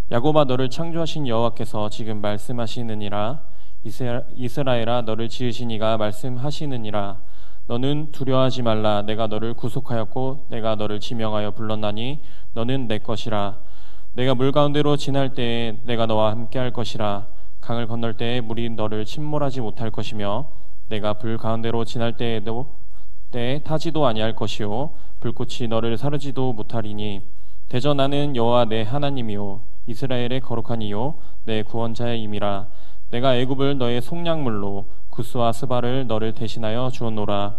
야곱아, 너를 창조하신 여호와께서 지금 말씀하시느니라. 이스라엘아, 너를 지으신 이가 말씀하시느니라. 너는 두려워하지 말라. 내가 너를 구속하였고 내가 너를 지명하여 불렀나니 너는 내 것이라. 내가 물 가운데로 지날 때에 내가 너와 함께할 것이라. 강을 건널 때에 물이 너를 침몰하지 못할 것이며 내가 불 가운데로 지날 때에 타지도 아니할 것이요 불꽃이 너를 사르지도 못하리니 대저 나는 여호와 내 하나님이요 이스라엘의 거룩한 이요 내 구원자의 임이라. 내가 애굽을 너의 속량물로 구스와 스바를 너를 대신하여 주었노라.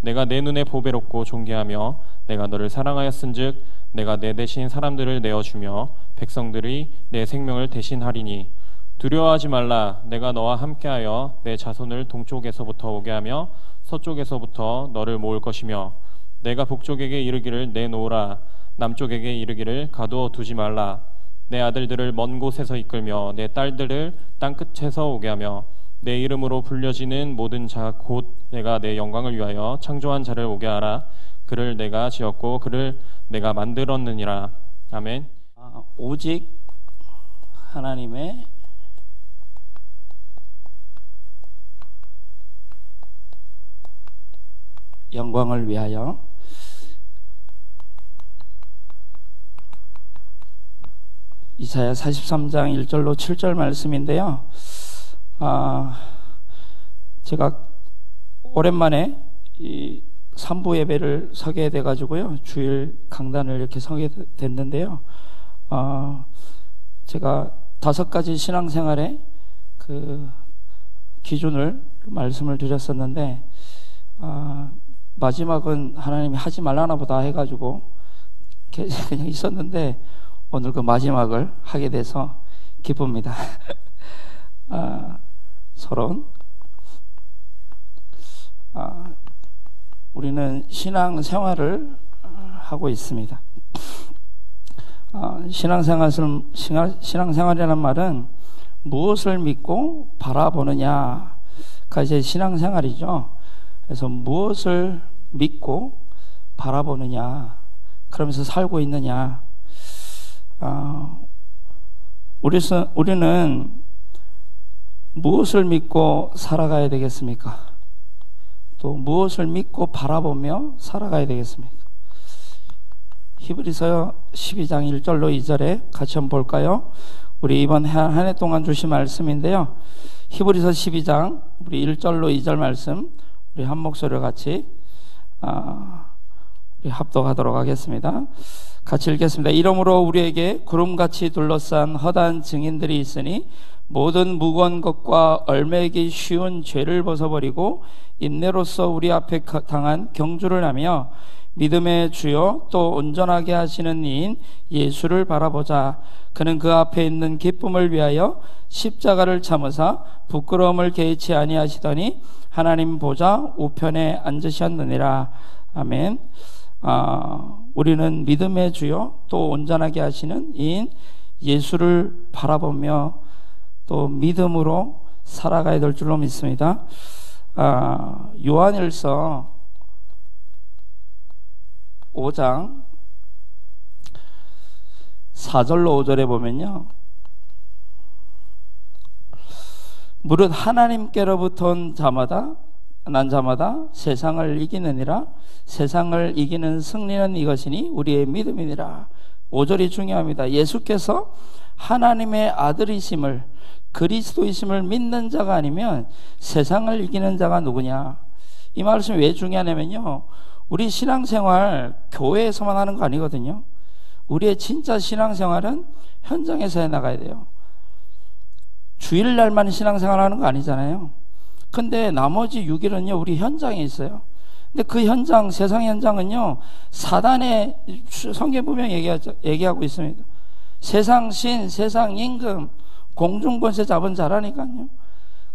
내가 내 눈에 보배롭고 존귀하며 내가 너를 사랑하였은즉 내가 내 대신 사람들을 내어주며 백성들이 내 생명을 대신하리니 두려워하지 말라. 내가 너와 함께하여 내 자손을 동쪽에서부터 오게 하며 서쪽에서부터 너를 모을 것이며 내가 북쪽에게 이르기를 내놓으라. 남쪽에게 이르기를 가두어 두지 말라. 내 아들들을 먼 곳에서 이끌며 내 딸들을 땅끝에서 오게 하며 내 이름으로 불려지는 모든 자 곧 내가 내 영광을 위하여 창조한 자를 오게 하라. 그를 내가 지었고 그를 내가 만들었느니라. 아멘. 오직 하나님의 영광을 위하여 이사야 43장 1절로 7절 말씀인데요. 제가 오랜만에 이 3부 예배를 서게 돼가지고요. 주일 강단을 이렇게 서게 됐는데요. 제가 5가지 신앙생활의 그 기준을 말씀을 드렸었는데, 마지막은 하나님이 하지 말라나 보다 해가지고 그냥 있었는데 오늘 그 마지막을 하게 돼서 기쁩니다. 서론. 우리는 신앙생활을 하고 있습니다. 신앙생활이라는 말은 무엇을 믿고 바라보느냐가 이제 신앙생활이죠. 그래서 무엇을 믿고 바라보느냐, 그러면서 살고 있느냐. 우리는 무엇을 믿고 살아가야 되겠습니까? 또 무엇을 믿고 바라보며 살아가야 되겠습니까? 히브리서 12장 1절로 2절에 같이 한번 볼까요? 우리 이번 한 해 동안 주신 말씀인데요. 히브리서 12장 우리 1절로 2절 말씀 우리 한 목소리로 같이 우리 합독하도록 하겠습니다. 같이 읽겠습니다. 이러므로 우리에게 구름같이 둘러싼 허다한 증인들이 있으니 모든 무거운 것과 얼매기 쉬운 죄를 벗어버리고 인내로서 우리 앞에 당한 경주를 하며 믿음의 주요 또 온전하게 하시는 이인 예수를 바라보자. 그는 그 앞에 있는 기쁨을 위하여 십자가를 참으사 부끄러움을 개의치 아니하시더니 하나님 보좌 우편에 앉으셨느니라. 아멘. 우리는 믿음의 주요 또 온전하게 하시는 이인 예수를 바라보며 또 믿음으로 살아가야 될 줄로 믿습니다. 요한일서 5장 4절로 5절에 보면요, 무릇 하나님께로부터 난 자마다 세상을 이기느니라. 세상을 이기는 승리는 이것이니 우리의 믿음이니라. 5절이 중요합니다. 예수께서 하나님의 아들이심을, 그리스도이심을 믿는 자가 아니면 세상을 이기는 자가 누구냐. 이 말씀이 왜 중요하냐면요, 우리 신앙생활 교회에서만 하는 거 아니거든요. 우리의 진짜 신앙생활은 현장에서 해나가야 돼요. 주일날만 신앙생활 하는 거 아니잖아요. 근데 나머지 6일은요 우리 현장에 있어요. 근데 그 현장, 세상 현장은요 사단의, 성경 보면 얘기하고 있습니다. 세상 신, 세상 임금, 공중권세 잡은 자라니까요.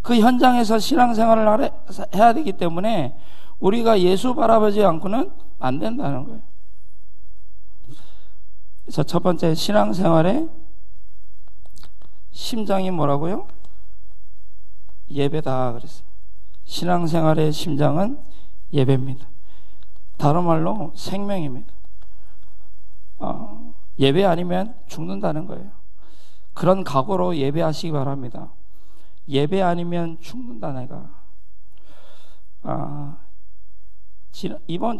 그 현장에서 신앙생활을 해야 되기 때문에 우리가 예수 바라보지 않고는 안 된다는 거예요. 그래서 첫 번째, 신앙생활의 심장이 뭐라고요? 예배다 그랬습니다. 신앙생활의 심장은 예배입니다. 다른 말로 생명입니다. 예배 아니면 죽는다는 거예요. 그런 각오로 예배하시기 바랍니다. 예배 아니면 죽는다 내가.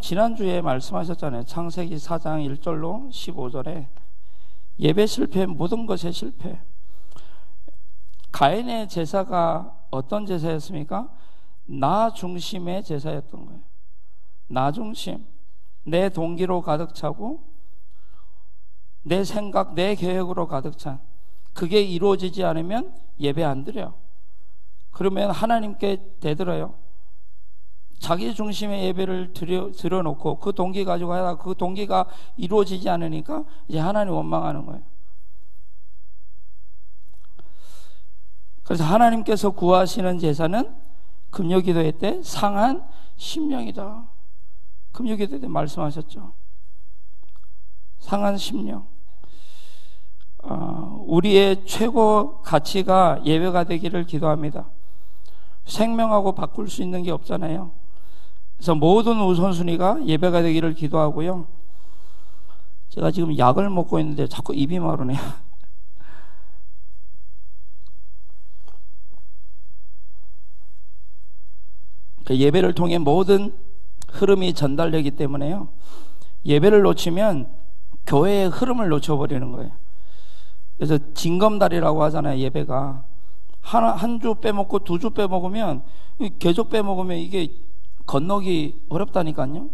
지난주에 말씀하셨잖아요. 창세기 4장 1절로 15절에 예배 실패, 모든 것의 실패. 가인의 제사가 어떤 제사였습니까? 나 중심의 제사였던 거예요. 나 중심, 내 동기로 가득 차고 내 생각, 내 계획으로 가득 찬, 그게 이루어지지 않으면 예배 안 드려요. 그러면 하나님께 대들어요. 자기 중심의 예배를 드려놓고 그 동기 가지고 하다가 그 동기가 이루어지지 않으니까 이제 하나님 원망하는 거예요. 그래서 하나님께서 구하시는 제사는 금요기도회 때 상한 심령이다. 금요기도회 때 말씀하셨죠. 상한 심령. 우리의 최고 가치가 예배가 되기를 기도합니다. 생명하고 바꿀 수 있는 게 없잖아요. 그래서 모든 우선순위가 예배가 되기를 기도하고요. 제가 지금 약을 먹고 있는데 자꾸 입이 마르네요. 예배를 통해 모든 흐름이 전달되기 때문에요. 예배를 놓치면 교회의 흐름을 놓쳐버리는 거예요. 그래서 징검다리라고 하잖아요. 예배가 한 주 빼먹고 두 주 빼먹으면, 계속 빼먹으면 이게 건너기 어렵다니까요.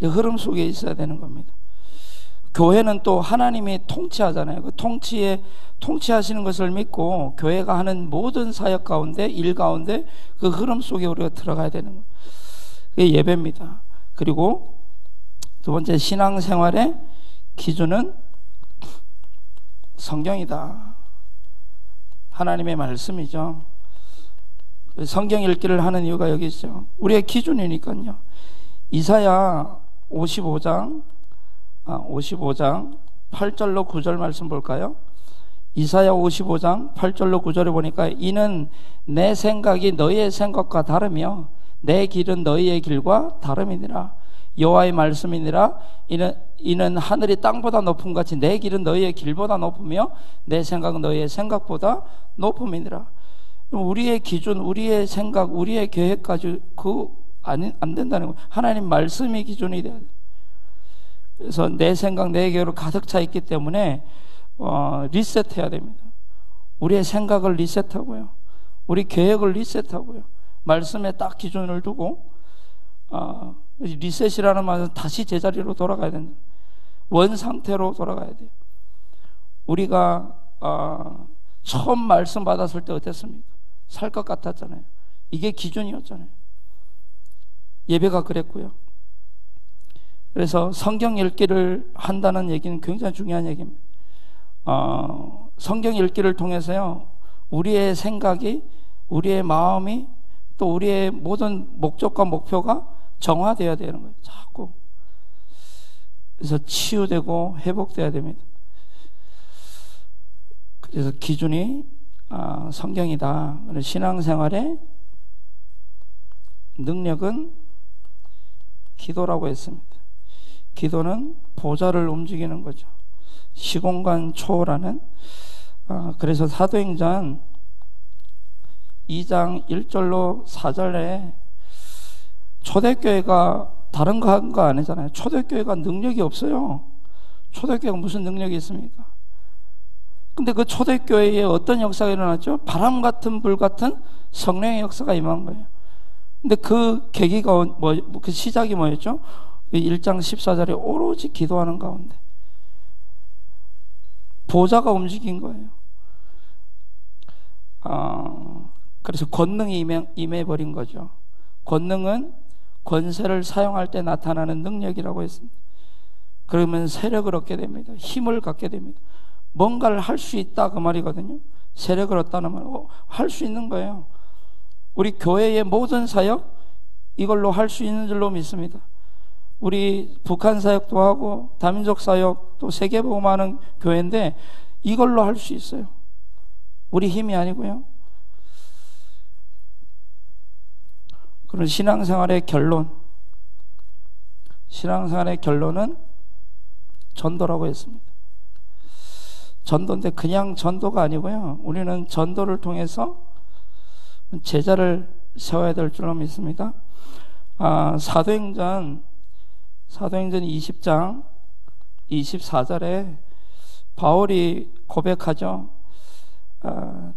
흐름 속에 있어야 되는 겁니다. 교회는 또 하나님이 통치하잖아요. 그 통치하시는 것을 믿고 교회가 하는 모든 사역 가운데, 일 가운데 그 흐름 속에 우리가 들어가야 되는 거예요. 그게 예배입니다. 그리고 두 번째, 신앙생활의 기준은 성경이다. 하나님의 말씀이죠. 성경 읽기를 하는 이유가 여기 있죠. 우리의 기준이니까요. 이사야 55장 8절로 9절 말씀 볼까요? 이사야 55장 8절로 9절에 보니까 이는 내 생각이 너희의 생각과 다르며 내 길은 너희의 길과 다름이니라. 여호와의 말씀이니라. 이는 하늘이 땅보다 높음 같이 내 길은 너희의 길보다 높으며 내 생각은 너희의 생각보다 높음이니라. 우리의 기준, 우리의 생각, 우리의 계획까지 안 된다는 거예요. 하나님 말씀이 기준이 돼야 돼요. 그래서 내 생각, 내 계획으로 가득 차 있기 때문에 리셋해야 됩니다. 우리의 생각을 리셋하고요, 우리 계획을 리셋하고요, 말씀에 딱 기준을 두고 리셋이라는 말은 다시 제자리로 돌아가야 된다. 원 상태로 돌아가야 돼요. 우리가 처음 말씀 받았을 때 어땠습니까? 살 것 같았잖아요. 이게 기준이었잖아요. 예배가 그랬고요. 그래서 성경 읽기를 한다는 얘기는 굉장히 중요한 얘기입니다. 성경 읽기를 통해서요, 우리의 생각이, 우리의 마음이, 또 우리의 모든 목적과 목표가 정화되어야 되는 거예요. 자꾸. 그래서 치유되고 회복되어야 됩니다. 그래서 기준이 성경이다. 신앙생활의 능력은 기도라고 했습니다. 기도는 보좌를 움직이는 거죠. 시공간 초월하는. 그래서 사도행전 2장 1절로 4절에 초대교회가 다른 거 한 거 아니잖아요. 초대교회가 능력이 없어요. 초대교회가 무슨 능력이 있습니까? 근데 그 초대교회에 어떤 역사가 일어났죠? 바람 같은 불 같은 성령의 역사가 임한 거예요. 근데 그 계기가 그 시작이 뭐였죠? 1장 14절에 오로지 기도하는 가운데 보좌가 움직인 거예요. 그래서 권능이 임해버린 거죠. 권능은 권세를 사용할 때 나타나는 능력이라고 했습니다. 그러면 세력을 얻게 됩니다. 힘을 갖게 됩니다. 뭔가를 할 수 있다 그 말이거든요. 세력을 얻다는 말은 할 수 있는 거예요. 우리 교회의 모든 사역 이걸로 할 수 있는 줄로 믿습니다. 우리 북한 사역도 하고 다민족 사역 또 세계복음하는 교회인데 이걸로 할 수 있어요. 우리 힘이 아니고요. 그런 신앙생활의 결론은 전도라고 했습니다. 전도인데 그냥 전도가 아니고요. 우리는 전도를 통해서 제자를 세워야 될 줄로 믿습니다. 사도행전 20장 24절에 바울이 고백하죠.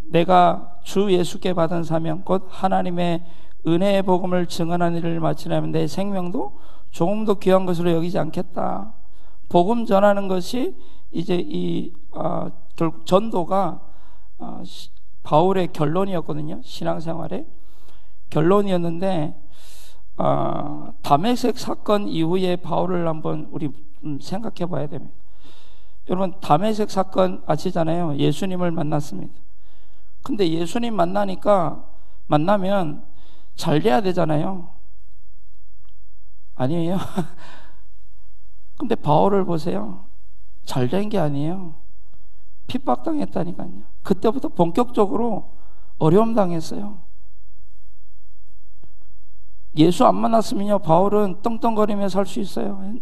내가 주 예수께 받은 사명 곧 하나님의 은혜의 복음을 증언하는 일을 마치려면 내 생명도 조금도 귀한 것으로 여기지 않겠다. 복음 전하는 것이 이제 결국 전도가 바울의 결론이었거든요. 신앙생활의 결론이었는데 다메섹 사건 이후에 바울을 한번 우리 생각해 봐야 됩니다. 여러분, 다메섹 사건 아시잖아요. 예수님을 만났습니다. 근데 예수님 만나면 잘 돼야 되잖아요. 아니에요? 근데 바울을 보세요. 잘 된 게 아니에요. 핍박당했다니까요. 그때부터 본격적으로 어려움 당했어요. 예수 안 만났으면요, 바울은 떵떵거리며 살 수 있어요.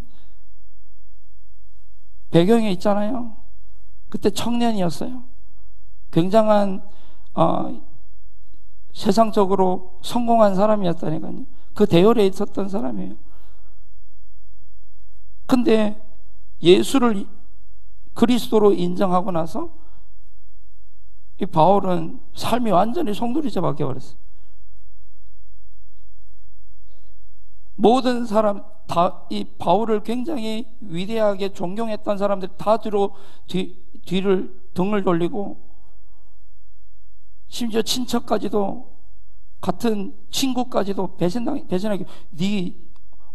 배경에 있잖아요. 그때 청년이었어요. 굉장한 세상적으로 성공한 사람이었다니까요. 그 대열에 있었던 사람이에요. 근데 예수를 그리스도로 인정하고 나서 이 바울은 삶이 완전히 송두리째 바뀌어버렸어요. 모든 사람 다 이 바울을 굉장히 위대하게 존경했던 사람들 다 등을 돌리고, 심지어 친척까지도, 같은 친구까지도 배신하게.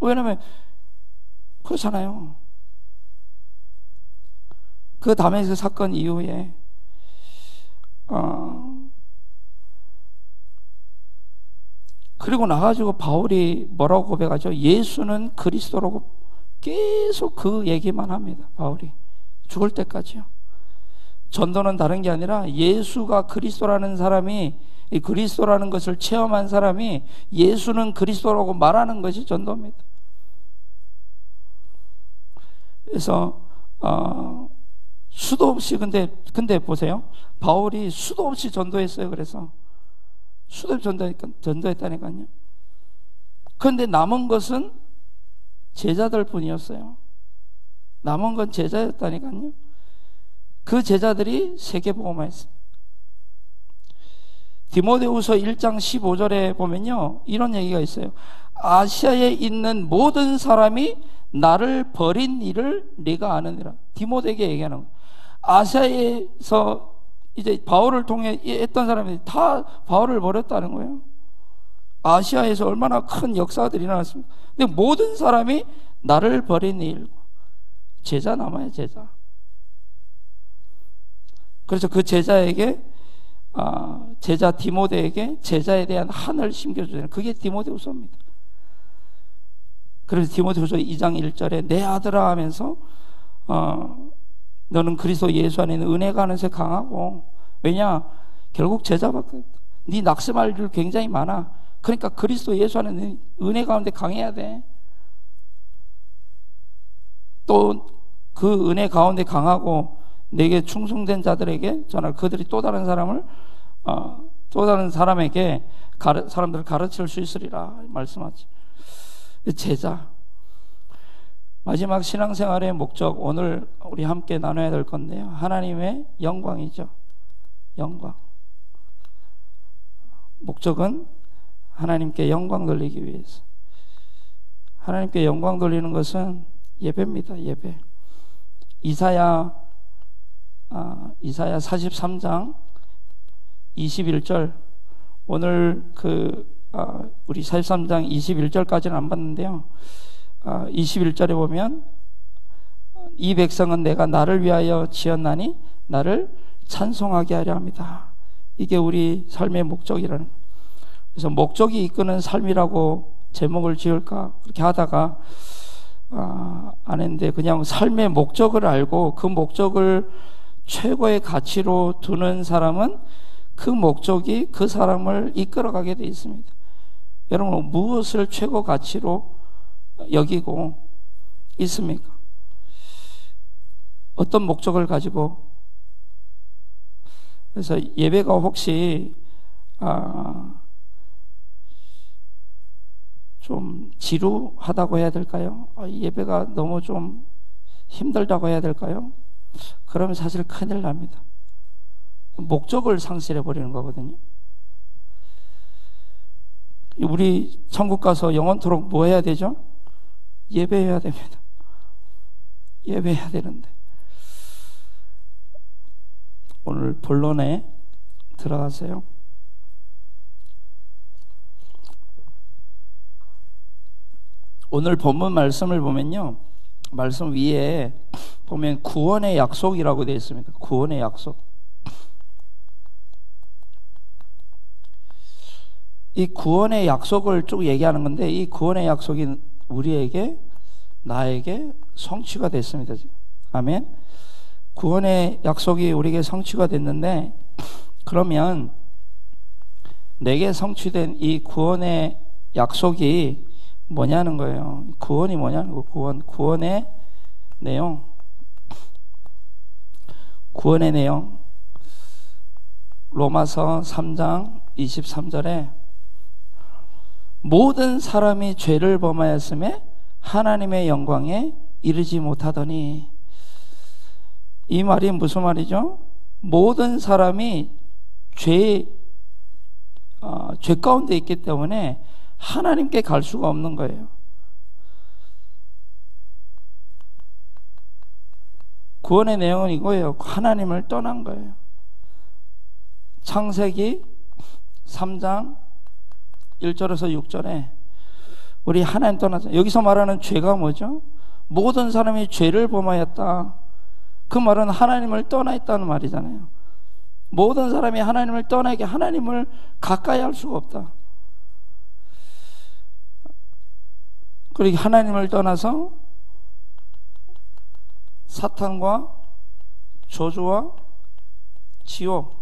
왜냐면 그렇잖아요. 그 다메섹 사건 이후에 그리고 나가지고 바울이 뭐라고 고백하죠? 예수는 그리스도라고 계속 그 얘기만 합니다. 바울이 죽을 때까지요. 전도는 다른 게 아니라 예수가 그리스도라는 사람이, 이 그리스도라는 것을 체험한 사람이 예수는 그리스도라고 말하는 것이 전도입니다. 그래서 수도 없이 근데 보세요. 바울이 수도 없이 전도했어요. 그래서 수도 없이 전도했다니까요. 그런데 남은 것은 제자들 뿐이었어요. 남은 건 제자였다니까요. 그 제자들이 세계복음화 했어요. 디모데후서 1장 15절에 보면요, 이런 얘기가 있어요. 아시아에 있는 모든 사람이 나를 버린 일을 네가 아느니라. 디모데에게 얘기하는 거예요. 아시아에서 이제 바울을 통해 했던 사람들이 다 바울을 버렸다는 거예요. 아시아에서 얼마나 큰 역사들이 일어났습니까? 근데 모든 사람이 나를 버린 일, 제자 남아요, 제자. 그래서 그 제자에게, 제자 디모데에게 제자에 대한 한을 심겨주는, 그게 디모데후서입니다. 그래서 디모데후서 2장 1절에 내 아들아 하면서 너는 그리스도 예수 안에 있는 은혜가 하는새 강하고, 왜냐? 결국 제자밖에 없다. 네 낙심할 일 굉장히 많아. 그러니까 그리스도 예수 안에 있는 은혜 가운데 강해야 돼. 또 그 은혜 가운데 강하고 내게 충성된 자들에게 전할, 그들이 또 다른 사람에게 사람들을 가르칠 수 있으리라 말씀하죠. 제자. 마지막 신앙생활의 목적, 오늘 우리 함께 나눠야 될 건데요, 하나님의 영광이죠. 영광. 목적은 하나님께 영광 돌리기 위해서. 하나님께 영광 돌리는 것은 예배입니다. 예배. 이사야 43장 21절. 오늘 우리 43장 21절까지는 안 봤는데요, 21절에 보면 이 백성은 내가 나를 위하여 지었나니 나를 찬송하게 하려 합니다. 이게 우리 삶의 목적이라는 거예요. 그래서 목적이 이끄는 삶이라고 제목을 지을까 그렇게 하다가 안 했는데, 그냥 삶의 목적을 알고 그 목적을 최고의 가치로 두는 사람은 그 목적이 그 사람을 이끌어가게 되어 있습니다. 여러분, 무엇을 최고 가치로 여기고 있습니까? 어떤 목적을 가지고 그래서 예배가 혹시 좀 지루하다고 해야 될까요? 예배가 너무 좀 힘들다고 해야 될까요? 그러면 사실 큰일 납니다. 목적을 상실해 버리는 거거든요. 우리 천국 가서 영원토록 뭐 해야 되죠? 예배해야 됩니다. 예배해야 되는데. 오늘 본론에 들어가세요. 오늘 본문 말씀을 보면요, 말씀 위에 보면 구원의 약속이라고 되어 있습니다. 구원의 약속. 이 구원의 약속을 쭉 얘기하는 건데, 이 구원의 약속이 우리에게, 나에게 성취가 됐습니다. 지금. 아멘. 구원의 약속이 우리에게 성취가 됐는데, 그러면 내게 성취된 이 구원의 약속이 뭐냐는 거예요. 구원이 뭐냐는 거예요. 구원의 내용. 구원의 내용. 로마서 3장 23절에 모든 사람이 죄를 범하였음에 하나님의 영광에 이르지 못하더니, 이 말이 무슨 말이죠? 모든 사람이 죄 가운데 있기 때문에 하나님께 갈 수가 없는 거예요. 구원의 내용은 이거예요. 하나님을 떠난 거예요. 창세기 3장 1절에서 6절에 우리 하나님 떠나서, 여기서 말하는 죄가 뭐죠? 모든 사람이 죄를 범하였다. 그 말은 하나님을 떠나 있다는 말이잖아요. 모든 사람이 하나님을 떠나게, 하나님을 가까이 할 수가 없다. 그리고 하나님을 떠나서 사탄과 저주와 지옥,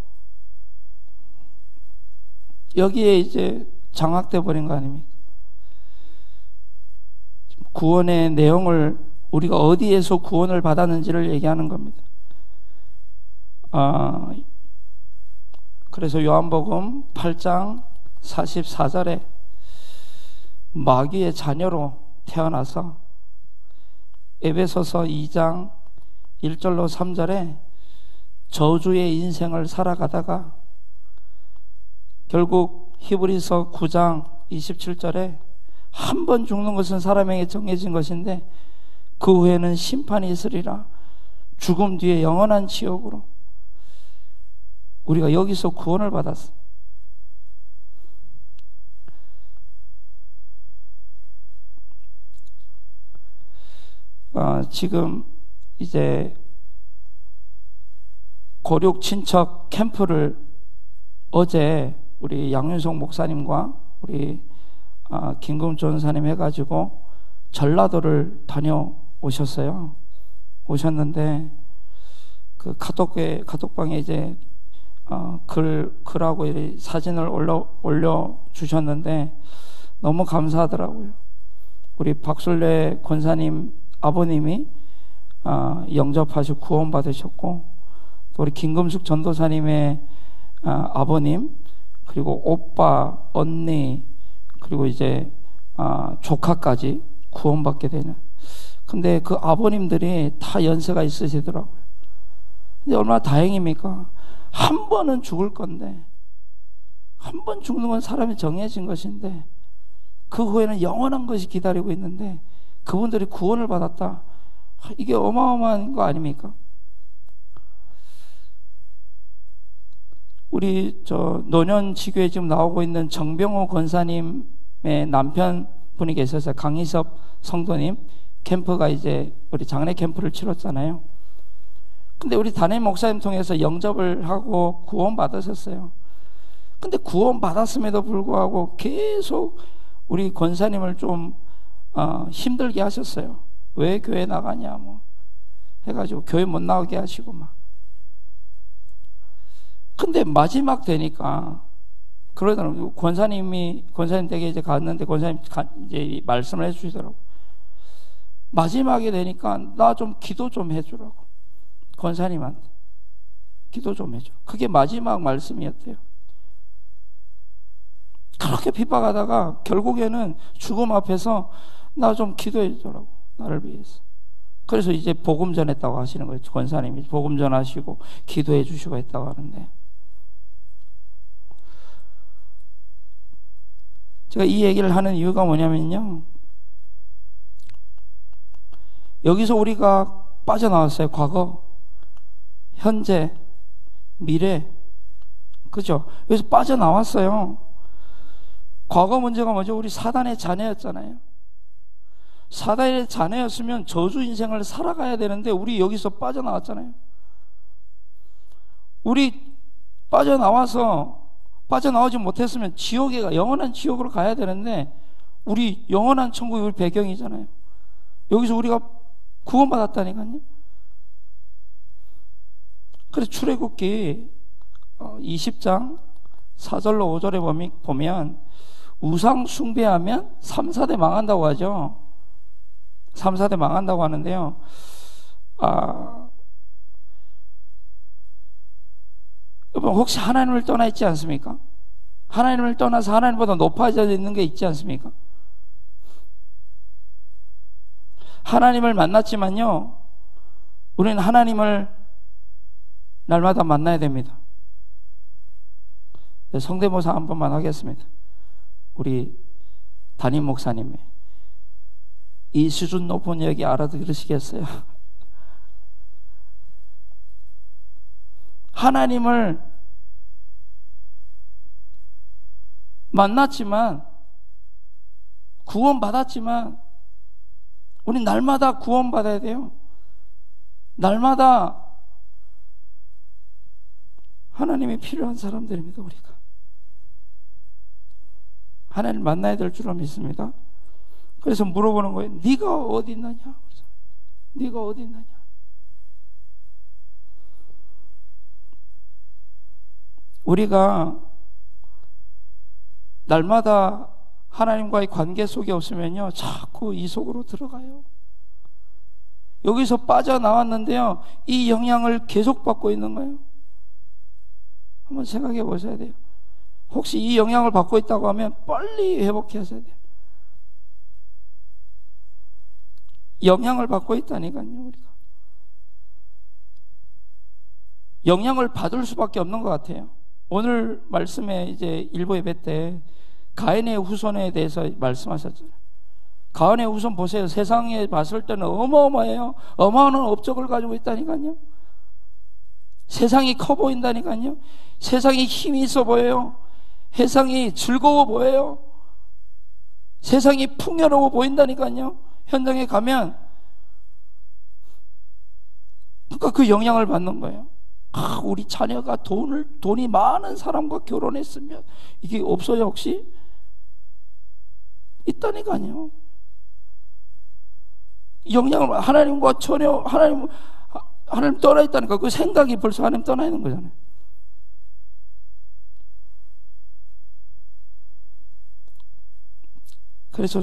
여기에 이제 장악돼 버린 거 아닙니까? 구원의 내용을, 우리가 어디에서 구원을 받았는지를 얘기하는 겁니다. 그래서 요한복음 8장 44절에 마귀의 자녀로 태어나서, 에베소서 2장 1절로 3절에 저주의 인생을 살아가다가 결국 히브리서 9장 27절에 한 번 죽는 것은 사람에게 정해진 것인데 그 후에는 심판이 있으리라. 죽음 뒤에 영원한 지옥으로. 우리가 여기서 구원을 받았어. 지금 이제 고륙 친척 캠프를 어제 우리 양윤석 목사님과 우리 김금 전사님 해가지고 전라도를 다녀오셨어요. 오셨는데 그 카톡방에 이제 글하고 사진을 올려 주셨는데 너무 감사하더라고요. 우리 박술래 권사님 아버님이 영접하시고 구원 받으셨고, 또 우리 김금숙 전도사님의 아버님, 그리고 오빠, 언니, 그리고 이제 조카까지 구원받게 되는. 근데 그 아버님들이 다 연세가 있으시더라고요. 근데 얼마나 다행입니까? 한 번은 죽을 건데, 한 번 죽는 건 사람이 정해진 것인데 그 후에는 영원한 것이 기다리고 있는데 그분들이 구원을 받았다. 이게 어마어마한 거 아닙니까? 우리 노년지교에 지금 나오고 있는 정병호 권사님의 남편분이 계셔서 강희섭 성도님 캠프가 이제 우리 장례 캠프를 치렀잖아요. 근데 우리 담임 목사님 통해서 영접을 하고 구원 받으셨어요. 근데 구원 받았음에도 불구하고 계속 우리 권사님을 좀 힘들게 하셨어요. 왜 교회 나가냐 뭐 해가지고 교회 못 나오게 하시고 막. 근데 마지막 되니까 그러더라고요. 권사님 댁에 이제 갔는데 권사님 이제 말씀을 해주시더라고요. 마지막에 되니까 나 좀 기도 좀 해주라고. 권사님한테 기도 좀 해줘. 그게 마지막 말씀이었대요. 그렇게 핍박하다가 결국에는 죽음 앞에서 나 좀 기도해 주라고, 나를 위해서. 그래서 이제 복음 전했다고 하시는 거예요. 권사님이 복음 전하시고 기도해 주시고 했다고 하는데, 제가 이 얘기를 하는 이유가 뭐냐면요, 여기서 우리가 빠져나왔어요. 과거, 현재, 미래, 그죠? 여기서 빠져나왔어요. 과거 문제가 뭐죠? 우리 사단의 자녀였잖아요. 사단의 자녀였으면 저주 인생을 살아가야 되는데 우리 여기서 빠져나왔잖아요. 우리 빠져나오지 못했으면 지옥에, 영원한 지옥으로 가야 되는데 우리 영원한 천국이 우리 배경이잖아요. 여기서 우리가 구원받았다니까요. 그래서 출애굽기 20장 4절로 5절에 보면 우상 숭배하면 3, 4대 망한다고 하죠. 3, 4대 망한다고 하는데요. 여러분 혹시 하나님을 떠나 있지 않습니까? 하나님을 떠나서 하나님보다 높아져 있는 게 있지 않습니까? 하나님을 만났지만요, 우리는 하나님을 날마다 만나야 됩니다. 성대모사 한 번만 하겠습니다. 우리 담임 목사님의 이 수준 높은 얘기 알아들으시겠어요? 하나님을 만났지만, 구원받았지만 우리 날마다 구원받아야 돼요. 날마다 하나님이 필요한 사람들입니다. 우리가 하나님을 만나야 될 줄로 믿습니다. 그래서 물어보는 거예요. 네가 어디 있느냐? 네가 어디 있느냐? 우리가 날마다 하나님과의 관계 속에 없으면요, 자꾸 이 속으로 들어가요. 여기서 빠져나왔는데요, 이 영향을 계속 받고 있는 거예요. 한번 생각해 보셔야 돼요. 혹시 이 영향을 받고 있다고 하면 빨리 회복하셔야 돼요. 영향을 받고 있다니까요. 우리가 영향을 받을 수밖에 없는 것 같아요. 오늘 말씀에 이제 일부 예배 때 가인의 후손에 대해서 말씀하셨잖아요. 가인의 후손 보세요. 세상에 봤을 때는 어마어마해요. 어마어마한 업적을 가지고 있다니까요. 세상이 커 보인다니까요. 세상이 힘이 있어 보여요. 세상이 즐거워 보여요. 세상이 풍요로워 보인다니까요. 현장에 가면 그러니까 그 영향을 받는 거예요. 우리 자녀가 돈이 많은 사람과 결혼했으면 이게 없어요 혹시? 있다니까요. 영향을 하나님과 전혀 하나님 떠나 있다니까. 그 생각이 벌써 하나님 떠나 있는 거잖아요. 그래서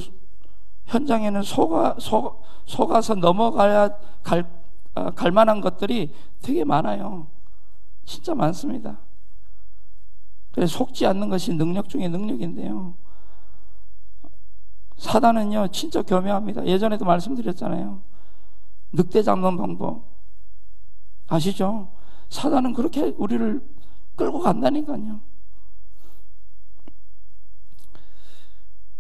현장에는 속아서 넘어가야 갈 만한 것들이 되게 많아요. 진짜 많습니다. 그래서 속지 않는 것이 능력 중에 능력인데요, 사단은요 진짜 교묘합니다. 예전에도 말씀드렸잖아요. 늑대 잡는 방법 아시죠? 사단은 그렇게 우리를 끌고 간다니까요.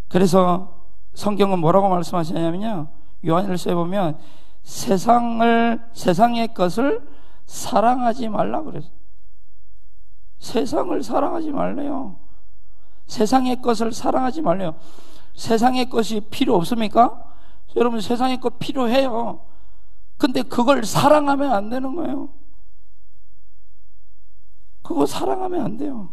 그래서 성경은 뭐라고 말씀하시냐면요, 요한일서에 보면 세상의 것을 사랑하지 말라 그랬어요. 세상을 사랑하지 말래요. 세상의 것을 사랑하지 말래요. 세상의 것이 필요 없습니까? 여러분 세상의 것 필요해요. 근데 그걸 사랑하면 안 되는 거예요. 그거 사랑하면 안 돼요.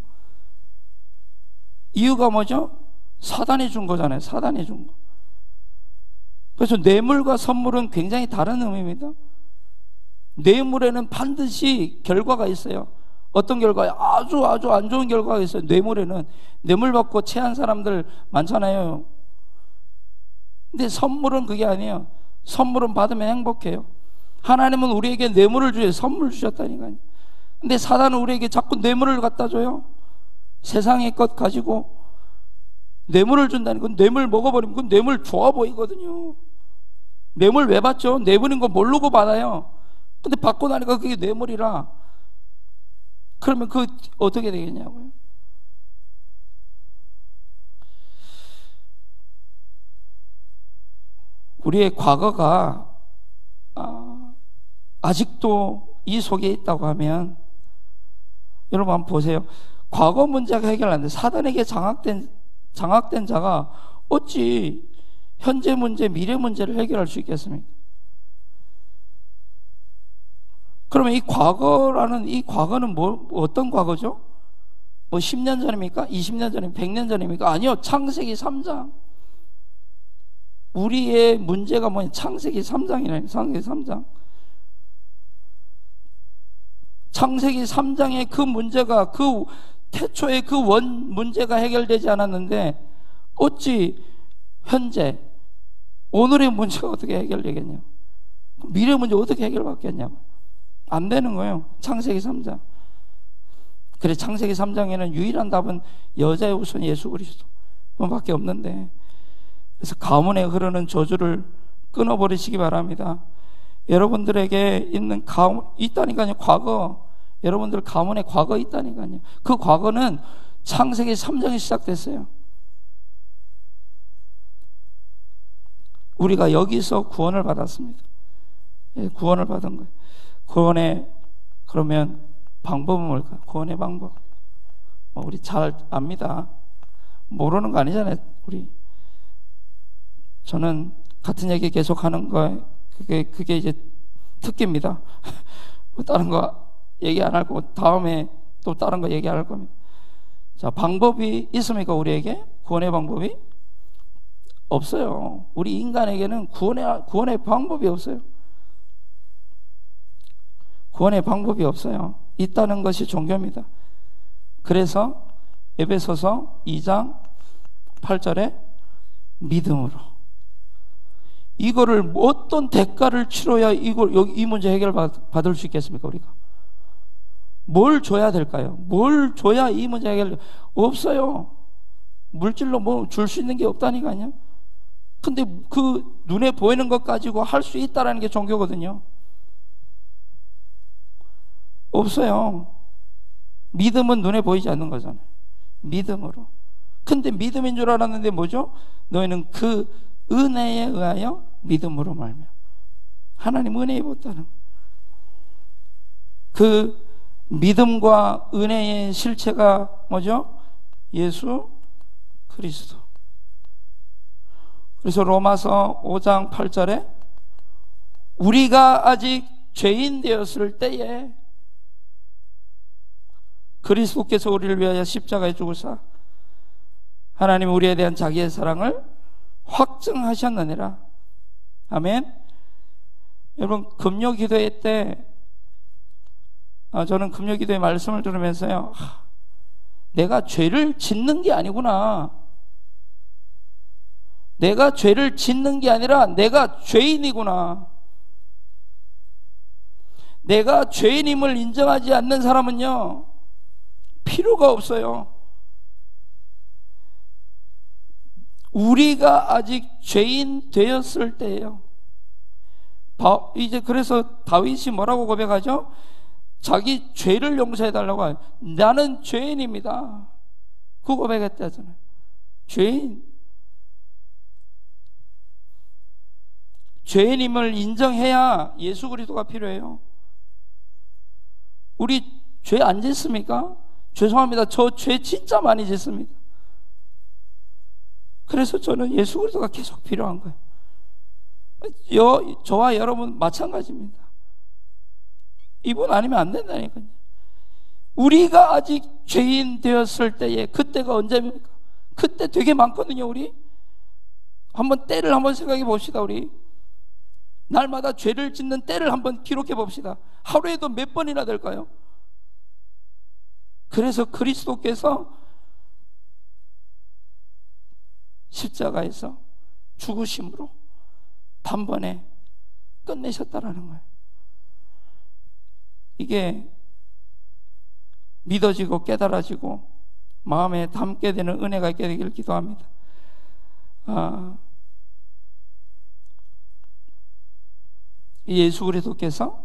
이유가 뭐죠? 사단이 준 거잖아요. 사단이 준 거. 그래서 뇌물과 선물은 굉장히 다른 의미입니다. 뇌물에는 반드시 결과가 있어요. 어떤 결과요? 아주 안 좋은 결과가 있어요. 뇌물에는. 뇌물 받고 체한 사람들 많잖아요. 근데 선물은 그게 아니에요. 선물은 받으면 행복해요. 하나님은 우리에게 뇌물을 주셔서 선물 주셨다니까요. 근데 사단은 우리에게 자꾸 뇌물을 갖다 줘요. 세상의 것 가지고 뇌물을 준다니까. 뇌물 먹어버리면 그 뇌물 좋아 보이거든요. 뇌물 왜 받죠? 뇌물인 거 모르고 받아요. 근데 받고 나니까 그게 뇌물이라. 그러면 그 어떻게 되겠냐고요. 우리의 과거가 아직도 이 속에 있다고 하면, 여러분 한번 보세요. 과거 문제가 해결 안 돼. 사단에게 장악된 자가 어찌 현재 문제, 미래 문제를 해결할 수 있겠습니까? 그러면 이 과거는 어떤 과거죠? 뭐 10년 전입니까? 20년 전입니까? 100년 전입니까? 아니요. 창세기 3장. 우리의 문제가 뭐냐? 창세기 3장이네. 창세기 3장. 창세기 3장의 그 문제가, 그 태초의 그 원 문제가 해결되지 않았는데 어찌 현재 오늘의 문제가 어떻게 해결되겠냐? 미래 문제 어떻게 해결받겠냐고. 안 되는 거예요. 창세기 3장. 그래, 창세기 3장에는 유일한 답은 여자의 우선 예수 그리스도 그밖에 없는데, 그래서 가문에 흐르는 저주를 끊어버리시기 바랍니다. 여러분들에게 있는 있다니까요. 과거, 여러분들 가문에 과거 있다니까요. 그 과거는 창세기 3장에 시작됐어요. 우리가 여기서 구원을 받았습니다. 예, 구원을 받은 거예요. 그러면 방법은 뭘까요? 구원의 방법. 우리 잘 압니다. 모르는 거 아니잖아요, 우리. 저는 같은 얘기 계속 하는 거, 그게 이제 특기입니다. 다른 거 얘기 안 할 거고, 다음에 또 다른 거 얘기 안 할 겁니다. 자, 방법이 있습니까, 우리에게? 구원의 방법이? 없어요. 우리 인간에게는 구원의 방법이 없어요. 구원의 방법이 없어요. 있다는 것이 종교입니다. 그래서 에베소서 2장 8절에 믿음으로, 이거를 어떤 대가를 치러야 이 문제 해결 받을 수 있겠습니까? 우리가 뭘 줘야 될까요? 뭘 줘야 이 문제 해결? 없어요. 물질로 뭐 줄 수 있는 게 없다니까요. 근데 그 눈에 보이는 것 가지고 할 수 있다라는 게 종교거든요. 없어요. 믿음은 눈에 보이지 않는 거잖아요. 믿음으로. 근데 믿음인 줄 알았는데 뭐죠? 너희는 그 은혜에 의하여 믿음으로 말며, 하나님 은혜 입었다는 그 믿음과 은혜의 실체가 뭐죠? 예수 그리스도. 그래서 로마서 5장 8절에 우리가 아직 죄인 되었을 때에 그리스도께서 우리를 위하여 십자가에 죽으사 하나님 우리에 대한 자기의 사랑을 확증하셨느니라. 아멘. 여러분, 금요 기도회 때 저는 금요 기도회 말씀을 들으면서요, 내가 죄를 짓는 게 아니구나. 내가 죄를 짓는 게 아니라 내가 죄인이구나. 내가 죄인임을 인정하지 않는 사람은요, 필요가 없어요. 우리가 아직 죄인 되었을 때예요. 이제 그래서 다윗이 뭐라고 고백하죠? 자기 죄를 용서해달라고 하요. 나는 죄인입니다. 그 고백했다잖아요. 죄인. 죄인임을 인정해야 예수 그리스도가 필요해요. 우리 죄 안 짓습니까? 죄송합니다. 저 죄 진짜 많이 짓습니다. 그래서 저는 예수 그리스도가 계속 필요한 거예요. 저와 여러분 마찬가지입니다. 이분 아니면 안 된다니까요. 우리가 아직 죄인 되었을 때에, 그때가 언제입니까? 그때 되게 많거든요. 우리 한번 때를 한번 생각해 봅시다. 우리 날마다 죄를 짓는 때를 한번 기록해 봅시다. 하루에도 몇 번이나 될까요? 그래서 그리스도께서 십자가에서 죽으심으로 단번에 끝내셨다라는 거예요. 이게 믿어지고 깨달아지고 마음에 담게 되는 은혜가 있게 되기를 기도합니다. 예수 그리스도께서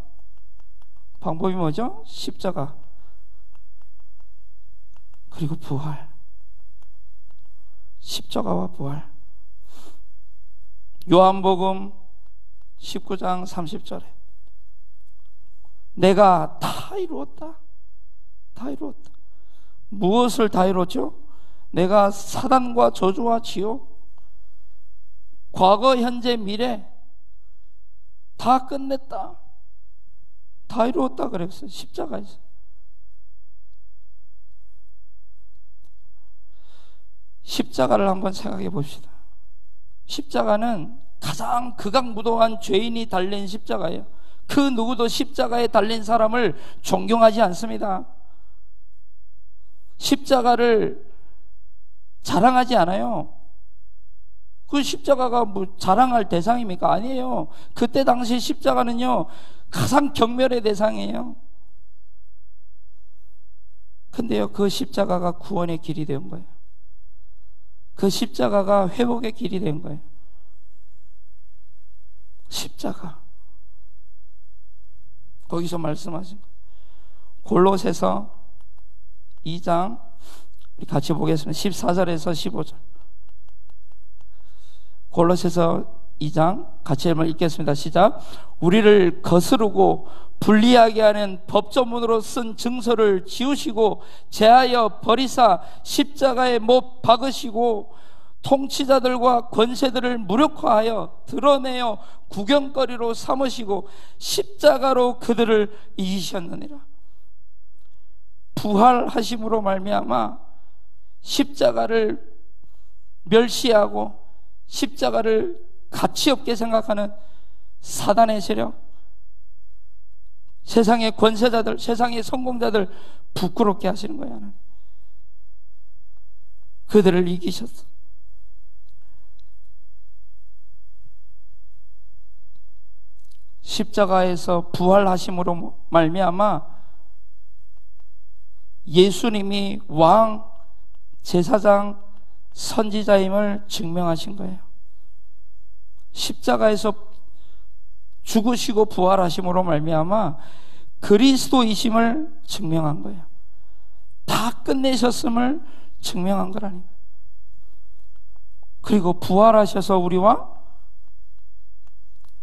방법이 뭐죠? 십자가 그리고 부활. 십자가와 부활. 요한복음 19장 30절에 내가 다 이루었다. 다 이루었다. 무엇을 다 이뤘죠? 내가 사단과 저주와 지옥, 과거, 현재, 미래 다 끝냈다. 다 이루었다 그랬어요. 십자가에서. 십자가를 한번 생각해 봅시다. 십자가는 가장 극악무도한 죄인이 달린 십자가예요. 그 누구도 십자가에 달린 사람을 존경하지 않습니다. 십자가를 자랑하지 않아요. 그 십자가가 뭐 자랑할 대상입니까? 아니에요. 그때 당시 십자가는요, 가장 경멸의 대상이에요. 근데요, 그 십자가가 구원의 길이 된 거예요. 그 십자가가 회복의 길이 된 거예요. 십자가. 거기서 말씀하신 거예요. 골로새서 2장 우리 같이 보겠습니다. 14절에서 15절. 골로새서 2장 같이 한번 읽겠습니다. 시작. 우리를 거스르고 불리하게 하는 법조문으로 쓴 증서를 지우시고 제하여 버리사 십자가에 못 박으시고 통치자들과 권세들을 무력화하여 드러내어 구경거리로 삼으시고 십자가로 그들을 이기셨느니라. 부활하심으로 말미암아 십자가를 멸시하고 십자가를 가치없게 생각하는 사단의 세력, 세상의 권세자들, 세상의 성공자들 부끄럽게 하시는 거예요. 하나님. 그들을 이기셨어. 십자가에서 부활하심으로 말미암아 예수님이 왕, 제사장, 선지자임을 증명하신 거예요. 십자가에서 죽으시고 부활하심으로 말미암아 그리스도이심을 증명한 거예요. 다 끝내셨음을 증명한 거라니. 그리고 부활하셔서 우리와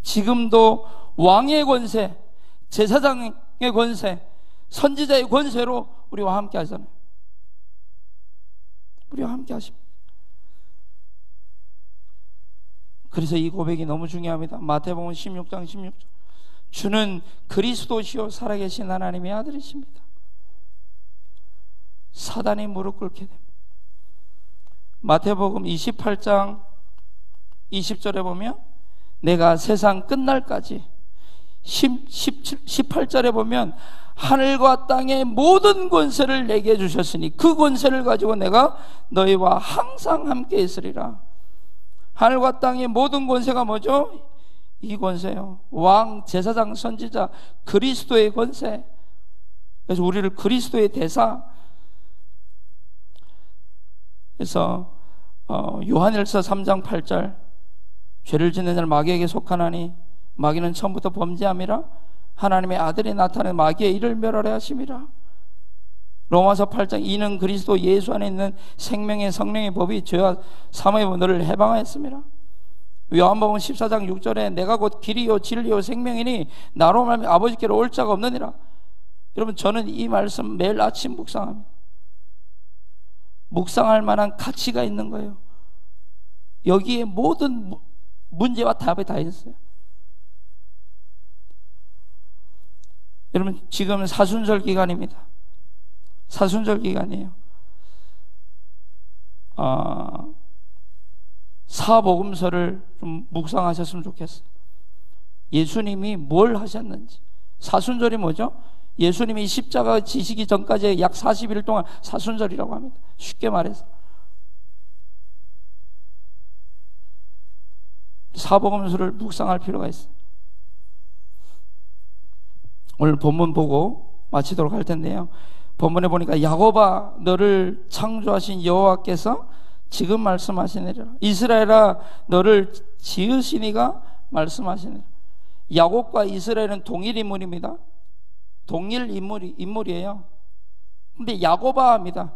지금도 왕의 권세, 제사장의 권세, 선지자의 권세로 우리와 함께 하잖아요. 우리와 함께 하십니다. 그래서 이 고백이 너무 중요합니다. 마태복음 16장 16절. 주는 그리스도시요 살아계신 하나님의 아들이십니다. 사단이 무릎 꿇게 됩니다. 마태복음 28장 20절에 보면 내가 세상 끝날까지 18절에 보면 하늘과 땅의 모든 권세를 내게 주셨으니 그 권세를 가지고 내가 너희와 항상 함께 있으리라. 하늘과 땅의 모든 권세가 뭐죠? 이 권세요. 왕, 제사장, 선지자, 그리스도의 권세. 그래서 우리를 그리스도의 대사. 그래서 요한일서 3장 8절 죄를 짓는 자는 마귀에게 속하나니 마귀는 처음부터 범죄함이라 하나님의 아들이 나타내 마귀의 일을 멸하려 하심이라. 로마서 8장 이는 그리스도 예수 안에 있는 생명의 성령의 법이 죄와 사망의 너를 해방하였습니다. 요한복음 14장 6절에 내가 곧 길이요 진리요 생명이니 나로 말미암아 아버지께로 올 자가 없느니라. 여러분 저는 이 말씀 매일 아침 묵상합니다. 묵상할 만한 가치가 있는 거예요. 여기에 모든 문제와 답이 다 있어요. 여러분 지금은 사순절 기간입니다. 사순절 기간이에요. 사복음서를 좀 묵상하셨으면 좋겠어요. 예수님이 뭘 하셨는지. 사순절이 뭐죠? 예수님이 십자가 지시기 전까지 약 40일 동안 사순절이라고 합니다. 쉽게 말해서 사복음서를 묵상할 필요가 있어요. 오늘 본문 보고 마치도록 할 텐데요. 본문에 보니까 야곱아 너를 창조하신 여호와께서 지금 말씀하시느니라. 이스라엘아 너를 지으시니가 말씀하시느니라. 야곱과 이스라엘은 동일 인물입니다. 동일 인물이에요. 근데 야곱아 합니다.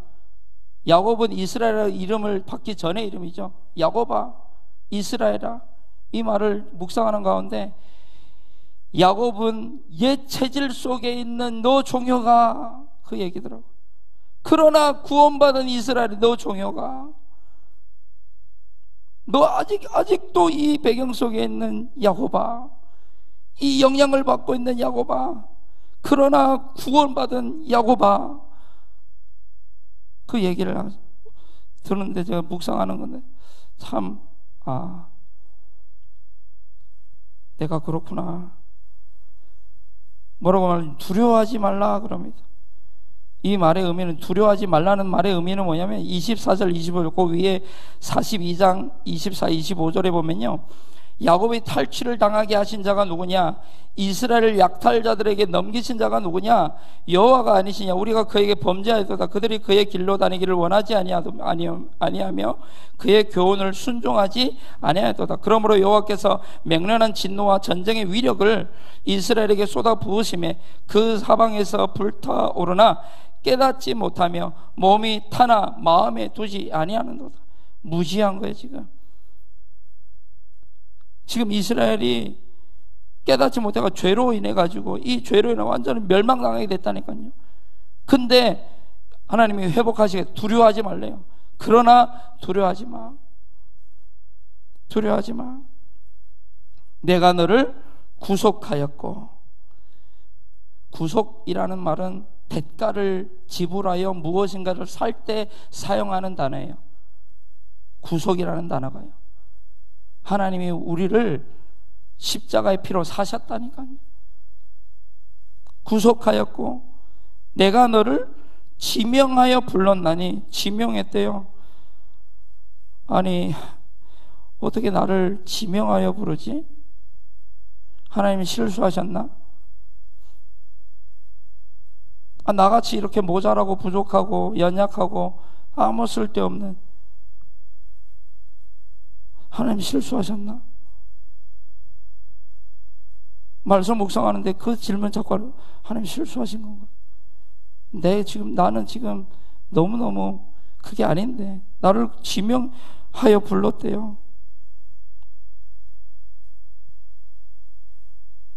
야곱은 이스라엘 이름을 받기 전의 이름이죠. 야곱아, 이스라엘아. 이 말을 묵상하는 가운데 야곱은 옛 체질 속에 있는 너 종효가 그 얘기더라고. 그러나 구원받은 이스라엘이 너 종효가, 너 아직도 이 배경 속에 있는 야곱아, 이 영향을 받고 있는 야곱아, 그러나 구원받은 야곱아, 그 얘기를 듣는데 제가 묵상하는 건데 참 내가 그렇구나. 뭐라고 말하면 두려워하지 말라 그럽니다. 이 말의 의미는, 두려워하지 말라는 말의 의미는 뭐냐면 24절 25절 그 위에 42장 24, 25절에 보면요, 야곱이 탈취를 당하게 하신 자가 누구냐? 이스라엘을 약탈자들에게 넘기신 자가 누구냐? 여호와가 아니시냐? 우리가 그에게 범죄하였도다. 그들이 그의 길로 다니기를 원하지 아니하며 그의 교훈을 순종하지 아니하였도다. 그러므로 여호와께서 맹렬한 진노와 전쟁의 위력을 이스라엘에게 쏟아 부으심에 그 사방에서 불타오르나 깨닫지 못하며 몸이 타나 마음에 두지 아니하는도다. 무시한 거예요. 지금 이스라엘이 깨닫지 못해가 죄로 인해 가지고 이 죄로 인해 완전히 멸망당하게 됐다니까요. 근데 하나님이 회복하시게 두려워하지 말래요. 그러나 두려워하지 마. 두려워하지 마. 내가 너를 구속하였고, 구속이라는 말은 대가를 지불하여 무엇인가를 살 때 사용하는 단어예요. 구속이라는 단어가요. 하나님이 우리를 십자가의 피로 사셨다니까요. 구속하였고 내가 너를 지명하여 불렀나니. 지명했대요. 아니 어떻게 나를 지명하여 부르지? 하나님이 실수하셨나? 나같이 이렇게 모자라고 부족하고 연약하고 아무 쓸데없는, 하나님 실수하셨나? 말씀 묵상하는데 그 질문 자꾸 하나님 실수하신 건가? 나는 지금 너무너무 그게 아닌데 나를 지명하여 불렀대요.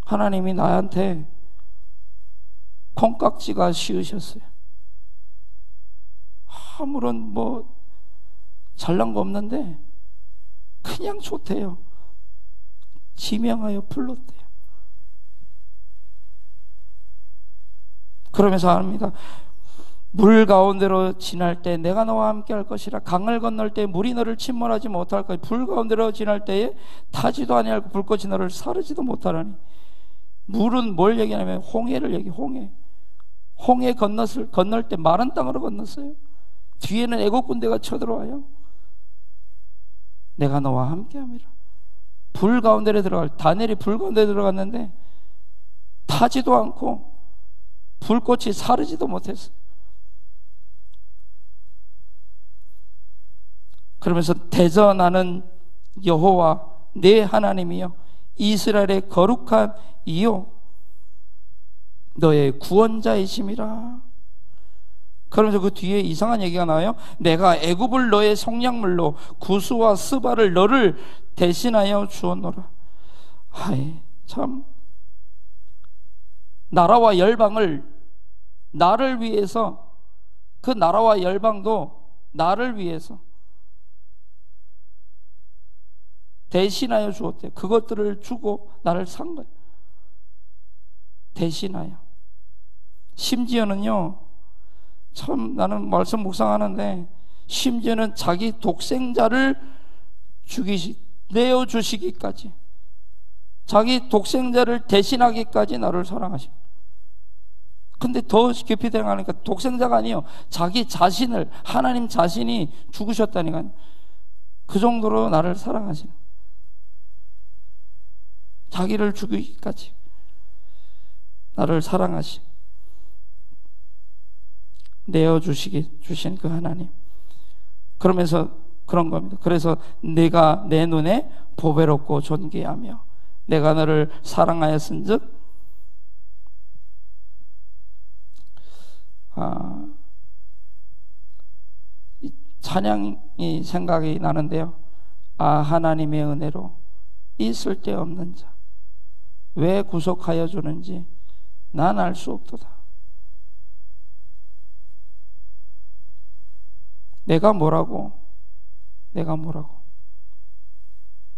하나님이 나한테 콩깍지가 씌우셨어요. 아무런 잘난 거 없는데 그냥 좋대요. 지명하여 불렀대요. 그러면서 합니다. 물 가운데로 지날 때 내가 너와 함께 할 것이라. 강을 건널 때 물이 너를 침몰하지 못할 것이라. 불 가운데로 지날 때에 타지도 아니하고 불꽃이 너를 사르지도 못하라니. 물은 뭘 얘기하냐면 홍해를 홍해. 홍해 건널 때 마른 땅으로 건넜어요. 뒤에는 애국 군대가 쳐들어와요. 내가 너와 함께함이라. 불 가운데에 다니엘이 불 가운데 들어갔는데 타지도 않고 불꽃이 사르지도 못했어요. 그러면서 대전하는 여호와 내 하나님이여 이스라엘의 거룩한 이요 너의 구원자이심이라. 그러면서 그 뒤에 이상한 얘기가 나와요. 내가 애굽을 너의 속량물로 구스와 스바를 너를 대신하여 주었노라. 참 나라와 열방을 나를 위해서, 그 나라와 열방도 나를 위해서 대신하여 주었대요. 그것들을 주고 나를 산 거예요. 대신하여. 심지어는요, 참 나는 말씀 묵상하는데 심지어는 자기 독생자를 내어주시기까지, 자기 독생자를 대신하기까지 나를 사랑하시고. 근데 더 깊이 들어가니까 독생자가 아니에요. 자기 자신을, 하나님 자신이 죽으셨다니까요. 그 정도로 나를 사랑하시는, 자기를 죽이기까지 나를 사랑하시. 주신 그 하나님. 그러면서 그런 겁니다. 그래서 내가 내 눈에 보배롭고 존귀하며 내가 너를 사랑하였은즉 찬양이 생각이 나는데요. 하나님의 은혜로 이 쓸데없는 자 왜 구속하여 주는지 난 알 수 없도다. 내가 뭐라고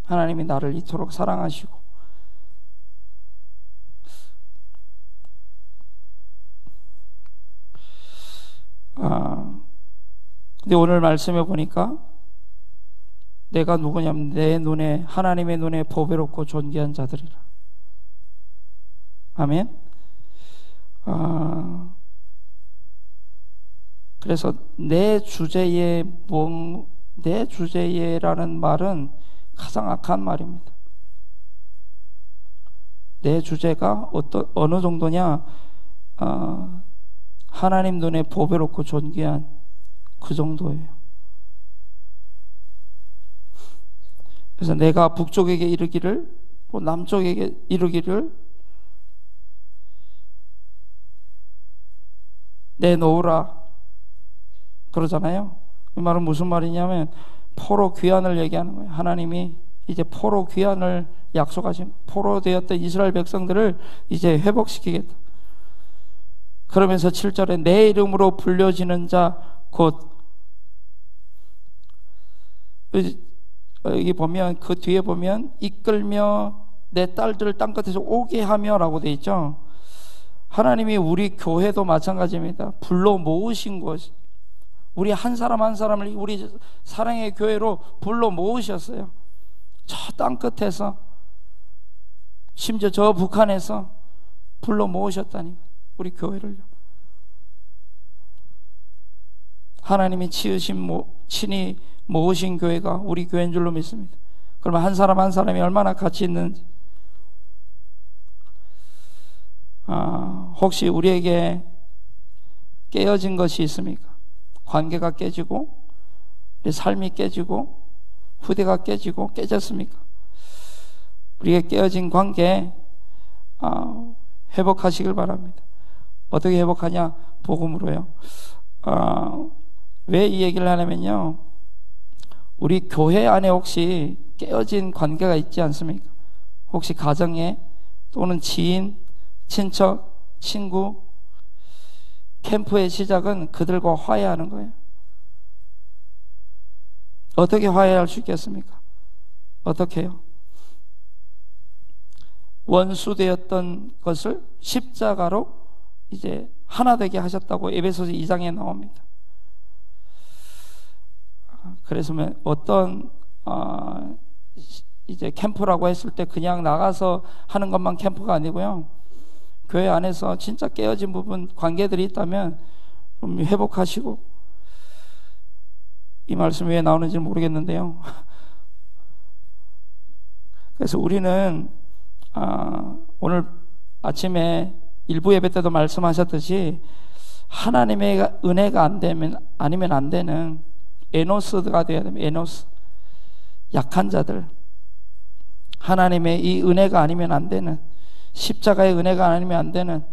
하나님이 나를 이토록 사랑하시고 근데 오늘 말씀해 보니까 내가 누구냐면 내 눈에 하나님의 눈에 보배롭고 존귀한 자들이라. 아멘. 그래서 내 주제에라는 말은 가장 악한 말입니다. 내 주제가 어느 정도냐? 하나님 눈에 보배롭고 존귀한 그 정도예요. 그래서 내가 북쪽에게 이르기를 남쪽에게 이르기를 내놓으라 그러잖아요. 이 말은 무슨 말이냐면 포로 귀환을 얘기하는 거예요. 하나님이 이제 포로 귀환을 약속하신, 포로 되었던 이스라엘 백성들을 이제 회복시키겠다. 그러면서 7절에 내 이름으로 불려지는 자 곧, 여기 보면 그 뒤에 보면 이끌며 내 딸들을 땅끝에서 오게 하며 라고 되어 있죠. 하나님이 우리 교회도 마찬가지입니다. 불러 모으신 것, 우리 한 사람 한 사람을 우리 사랑의 교회로 불러 모으셨어요. 저 땅끝에서, 심지어 저 북한에서 불러 모으셨다니, 우리 교회를요. 하나님이 친히 모으신 교회가 우리 교회인 줄로 믿습니다. 그러면 한 사람 한 사람이 얼마나 가치 있는지. 혹시 우리에게 깨어진 것이 있습니까? 관계가 깨지고 우리 삶이 깨지고 후대가 깨지고 깨졌습니까? 우리에게 깨어진 관계 회복하시길 바랍니다. 어떻게 회복하냐? 복음으로요. 왜 이 얘기를 하냐면요, 우리 교회 안에 혹시 깨어진 관계가 있지 않습니까? 혹시 가정에 또는 지인, 친척, 친구, 캠프의 시작은 그들과 화해하는 거예요. 어떻게 화해할 수 있겠습니까? 어떻게 해요? 원수되었던 것을 십자가로 이제 하나 되게 하셨다고 에베소서 2장에 나옵니다. 그래서 어떤 이제 캠프라고 했을 때 그냥 나가서 하는 것만 캠프가 아니고요, 교회 안에서 진짜 깨어진 부분, 관계들이 있다면 좀 회복하시고. 이 말씀이 왜 나오는지 모르겠는데요. 그래서 우리는 오늘 아침에 일부 예배 때도 말씀하셨듯이 하나님의 은혜가 아니면 안 되는 에노스가 되어야 됩니다. 에노스, 약한 자들, 하나님의 이 은혜가 아니면 안 되는, 십자가의 은혜가 아니면 안 되는,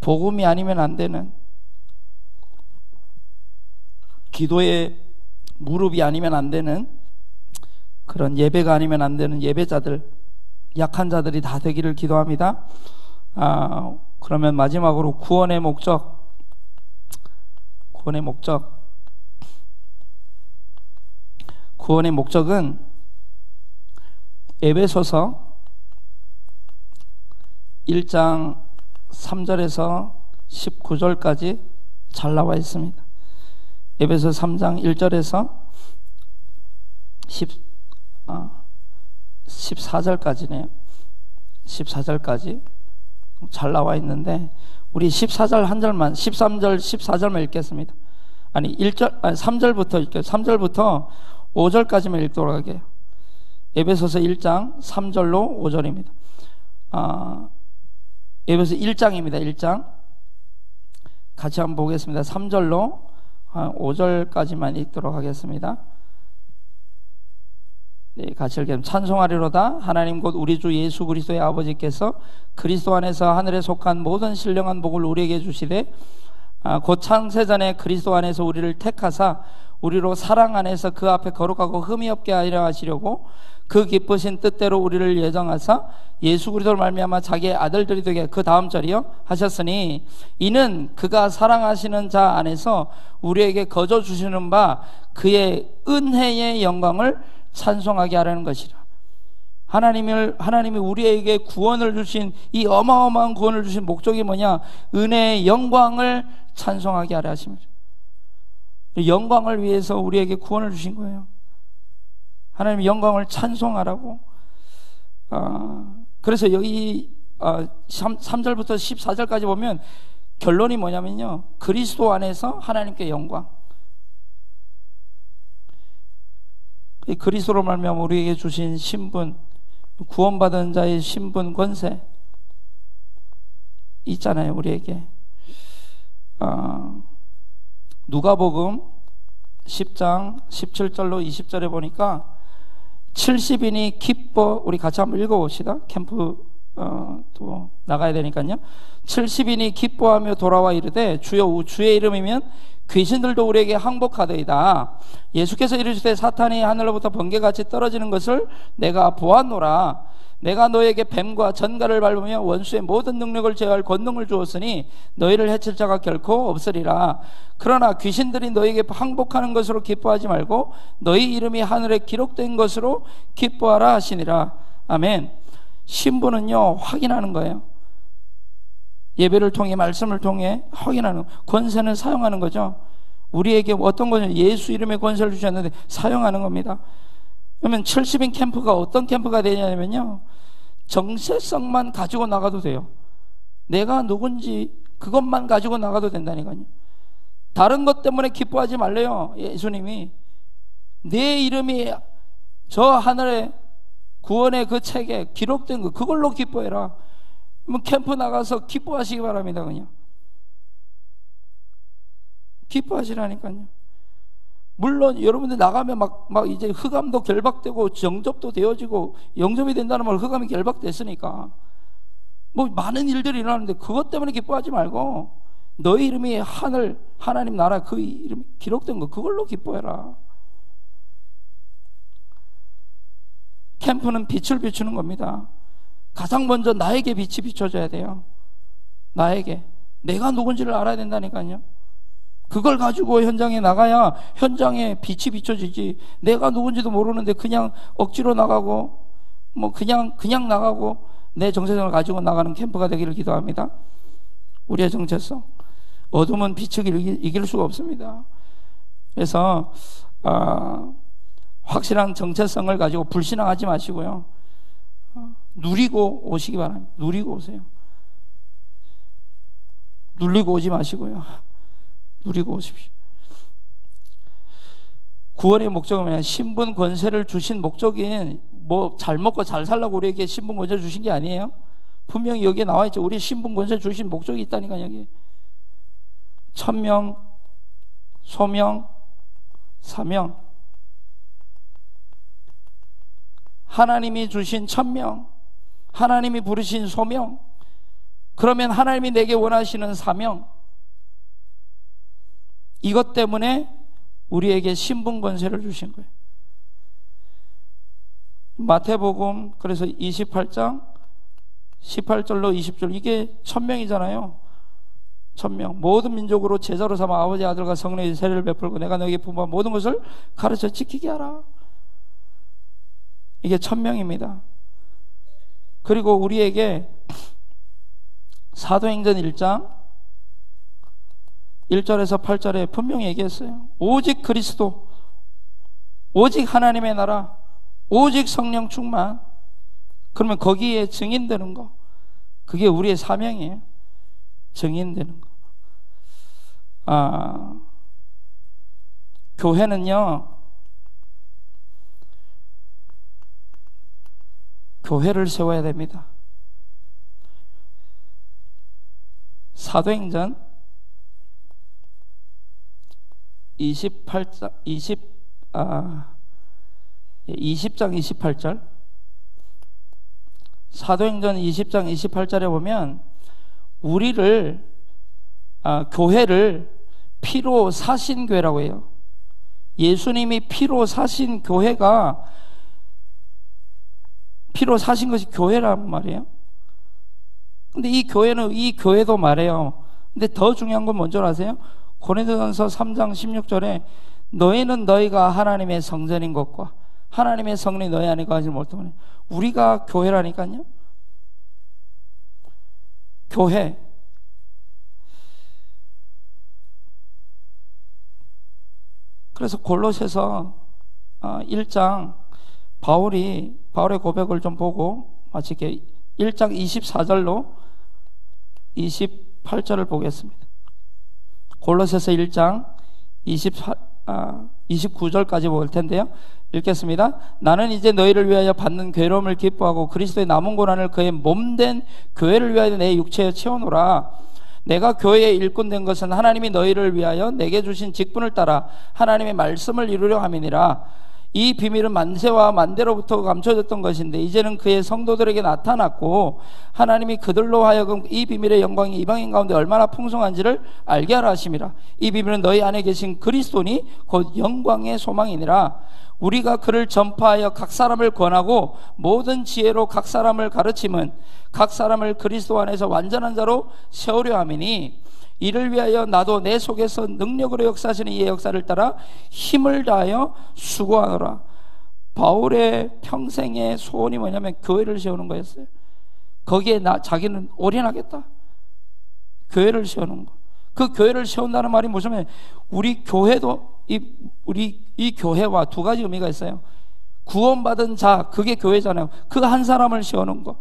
복음이 아니면 안 되는, 기도의 무릎이 아니면 안 되는, 그런 예배가 아니면 안 되는 예배자들, 약한 자들이 다 되기를 기도합니다. 그러면 마지막으로 구원의 목적. 구원의 목적은 에베소서 1장 3절에서 19절까지 잘 나와 있습니다. 에베소 3장 1절에서 14절까지네요. 14절까지 잘 나와 있는데 우리 14절 한 절만, 13절 14절만 읽겠습니다. 3절부터 읽게요. 3절부터 5절까지만 읽도록 하게요. 에베소서 1장 3절로 5절입니다. 에베소 1장입니다. 1장. 같이 한번 보겠습니다. 3절로 5절까지만 읽도록 하겠습니다. 네, 같이 읽겠습니다. 찬송하리로다. 하나님 곧 우리 주 예수 그리스도의 아버지께서 그리스도 안에서 하늘에 속한 모든 신령한 복을 우리에게 주시되 곧 창세전에 그리스도 안에서 우리를 택하사 우리로 사랑 안에서 그 앞에 거룩하고 흠이 없게 하려 하시려고 그 기쁘신 뜻대로 우리를 예정하사 예수 그리스도로 말미암아 자기의 아들들이 되게, 그 다음 절이요, 하셨으니 이는 그가 사랑하시는 자 안에서 우리에게 거저 주시는 바 그의 은혜의 영광을 찬송하게 하려는 것이라. 하나님이 우리에게 구원을 주신, 이 어마어마한 구원을 주신 목적이 뭐냐? 은혜의 영광을 찬송하게 하려 하십니다. 영광을 위해서 우리에게 구원을 주신 거예요. 하나님의 영광을 찬송하라고. 그래서 여기 3절부터 14절까지 보면 결론이 뭐냐면요, 그리스도 안에서 하나님께 영광. 그리스도로 말미암아 우리에게 주신 신분, 구원받은 자의 신분, 권세 있잖아요, 우리에게. 누가복음 10장 17절로 20절에 보니까 70인이 기뻐, 우리 같이 한번 읽어봅시다. 캠프 또 나가야 되니까요. 70인이 기뻐하며 돌아와 이르되 주여, 주의 이름이면 귀신들도 우리에게 항복하더이다. 예수께서 이르시되 사탄이 하늘로부터 번개같이 떨어지는 것을 내가 보았노라. 내가 너에게 뱀과 전갈을 밟으며 원수의 모든 능력을 제어할 권능을 주었으니 너희를 해칠 자가 결코 없으리라. 그러나 귀신들이 너에게 항복하는 것으로 기뻐하지 말고 너희 이름이 하늘에 기록된 것으로 기뻐하라 하시니라. 아멘. 신분은요, 확인하는 거예요. 예배를 통해, 말씀을 통해 확인하는, 권세는 사용하는 거죠. 우리에게 어떤 거죠? 예수 이름의 권세를 주셨는데 사용하는 겁니다. 그러면 70인 캠프가 어떤 캠프가 되냐면요, 정체성만 가지고 나가도 돼요. 내가 누군지 그것만 가지고 나가도 된다니까요. 다른 것 때문에 기뻐하지 말래요. 예수님이 내 이름이 저 하늘의 구원의 그 책에 기록된 거, 그걸로 기뻐해라. 그러면 캠프 나가서 기뻐하시기 바랍니다. 그냥 기뻐하시라니까요. 물론 여러분들 나가면 막 이제 흑암도 결박되고 정접도 되어지고 영접이 된다는 말, 흑암이 결박됐으니까 뭐 많은 일들이 일어나는데 그것 때문에 기뻐하지 말고 너희 이름이 하나님 나라 그 이름이 기록된 거, 그걸로 기뻐해라. 캠프는 빛을 비추는 겁니다. 가장 먼저 나에게 빛이 비춰져야 돼요. 나에게. 내가 누군지를 알아야 된다니까요. 그걸 가지고 현장에 나가야 현장에 빛이 비춰지지. 내가 누군지도 모르는데 그냥 억지로 나가고 뭐 그냥 나가고 내 정체성을 가지고 나가는 캠프가 되기를 기도합니다. 우리의 정체성. 어둠은 빛을 이길 수가 없습니다. 그래서 확실한 정체성을 가지고 불신앙하지 마시고요, 누리고 오시기 바랍니다. 누리고 오세요. 누리고 오지 마시고요, 누리고 오십시오. 구원의 목적은 뭐냐? 신분 권세를 주신 목적인, 뭐 잘 먹고 잘 살라고 우리에게 신분 권세 주신 게 아니에요. 분명히 여기에 나와 있죠. 우리 신분 권세 주신 목적이 있다니까. 여기 천명, 소명, 사명. 하나님이 주신 천명, 하나님이 부르신 소명, 그러면 하나님이 내게 원하시는 사명, 이것 때문에 우리에게 신분 권세를 주신 거예요. 마태복음 그래서 28장 18절로 20절, 이게 천명이잖아요. 천명. 모든 민족으로 제자로 삼아 아버지, 아들과 성령의 세례를 베풀고 내가 너에게 분부한 모든 것을 가르쳐 지키게 하라. 이게 천명입니다. 그리고 우리에게 사도행전 1장 1절에서 8절에 분명히 얘기했어요. 오직 그리스도, 오직 하나님의 나라, 오직 성령 충만. 그러면 거기에 증인되는 거, 그게 우리의 사명이에요. 증인되는 거. 교회는요, 교회를 세워야 됩니다. 사도행전 20장 28절, 사도행전 20장 28절에 보면 우리를 교회를 피로 사신 교회라고 해요. 예수님이 피로 사신 교회가, 피로 사신 것이 교회란 말이에요. 근데 이 교회도 말해요. 근데 더 중요한 건 뭔지 아세요? 고린도전서 3장 16절에 너희는 너희가 하나님의 성전인 것과 하나님의 성령이 너희 안에 거하지 못하면, 우리가 교회라니까요. 교회. 그래서 골로새서 1장 바울의 고백을 좀 보고 마치게 1장 24절로 28절을 보겠습니다. 골로새서 1장 29절까지 볼 텐데요. 읽겠습니다. 나는 이제 너희를 위하여 받는 괴로움을 기뻐하고 그리스도의 남은 고난을 그의 몸된 교회를 위하여 내 육체에 채워노라. 내가 교회의 일꾼 된 것은 하나님이 너희를 위하여 내게 주신 직분을 따라 하나님의 말씀을 이루려 함이니라. 이 비밀은 만세와 만대로부터 감춰졌던 것인데 이제는 그의 성도들에게 나타났고 하나님이 그들로 하여금 이 비밀의 영광이 이방인 가운데 얼마나 풍성한지를 알게 하라 하심이라. 이 비밀은 너희 안에 계신 그리스도니 곧 영광의 소망이니라. 우리가 그를 전파하여 각 사람을 권하고 모든 지혜로 각 사람을 가르침은 각 사람을 그리스도 안에서 완전한 자로 세우려 함이니 이를 위하여 나도 내 속에서 능력으로 역사하시는 이의 역사를 따라 힘을 다하여 수고하노라. 바울의 평생의 소원이 뭐냐면 교회를 세우는 거였어요. 거기에 자기는 올인하겠다. 교회를 세우는 거. 그 교회를 세운다는 말이 뭐냐면 우리 교회도 이 교회와 두 가지 의미가 있어요. 구원받은 자, 그게 교회잖아요. 그 한 사람을 세우는 거.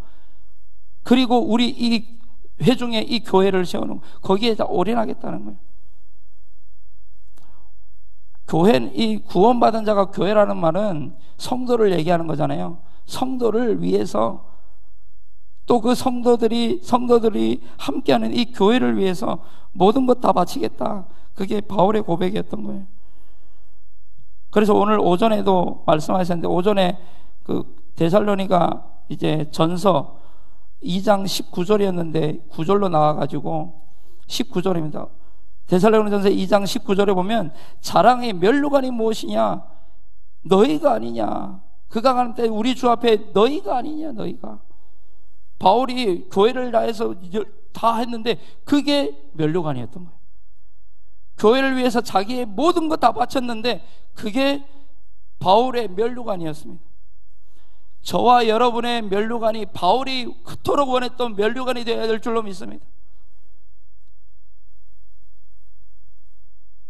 그리고 우리 이 회중에 이 교회를 세우는 거. 거기에 다 올인하겠다는 거예요. 교회는, 이 구원받은 자가 교회라는 말은 성도를 얘기하는 거잖아요. 성도를 위해서, 또 그 성도들이 함께하는 이 교회를 위해서 모든 것 다 바치겠다. 그게 바울의 고백이었던 거예요. 그래서 오늘 오전에도 말씀하셨는데, 오전에 그 데살로니가 이제 전서 2장 19절이었는데 9절로 나와가지고 19절입니다. 데살로니가전서 2장 19절에 보면 자랑의 면류관이 무엇이냐? 너희가 아니냐? 그가 가는 때 우리 주 앞에 너희가 아니냐? 너희가. 바울이 교회를 다해서 다 했는데 그게 면류관이었던 거예요. 교회를 위해서 자기의 모든 것 다 바쳤는데 그게 바울의 면류관이었습니다. 저와 여러분의 면류관이 바울이 그토록 원했던 면류관이 되어야 될 줄로 믿습니다.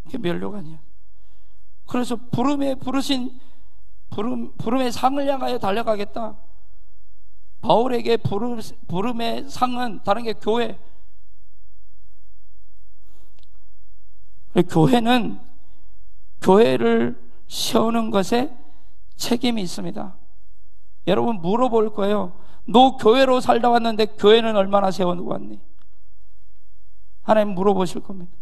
그게 면류관이야. 그래서 부름의 상을 향하여 달려가겠다. 바울에게 부름의 상은 다른 게 교회. 교회는 교회를 세우는 것에 책임이 있습니다. 여러분 물어볼 거예요. 너 교회로 살다 왔는데 교회는 얼마나 세워왔니? 하나님 물어보실 겁니다.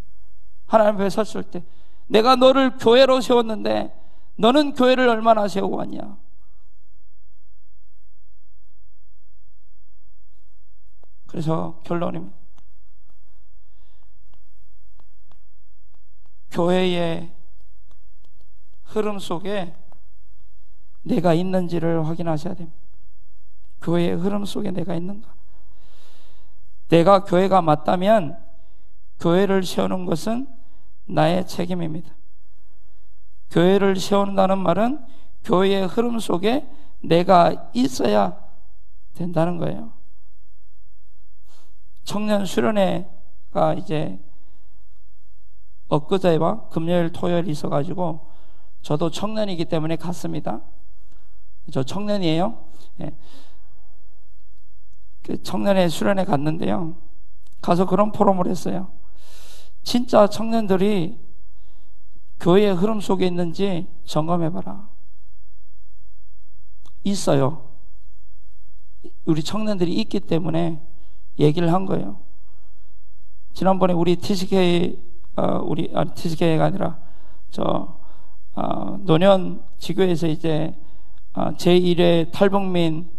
하나님 앞에 섰을 때 내가 너를 교회로 세웠는데 너는 교회를 얼마나 세워왔냐? 그래서 결론입니다. 교회의 흐름 속에 내가 있는지를 확인하셔야 됩니다. 교회의 흐름 속에 내가 있는가? 내가 교회가 맞다면 교회를 세우는 것은 나의 책임입니다. 교회를 세운다는 말은 교회의 흐름 속에 내가 있어야 된다는 거예요. 청년 수련회가 이제 엊그제와 금요일 토요일이 있어가지고 저도 청년이기 때문에 갔습니다. 저 청년이에요. 예. 그 청년회 수련회 갔는데요. 가서 그런 포럼을 했어요. 진짜 청년들이 교회의 흐름 속에 있는지 점검해봐라. 있어요. 우리 청년들이 있기 때문에 얘기를 한 거예요. 지난번에 우리 TCK가 아니라 노년 지교에서 이제 제1회 탈북민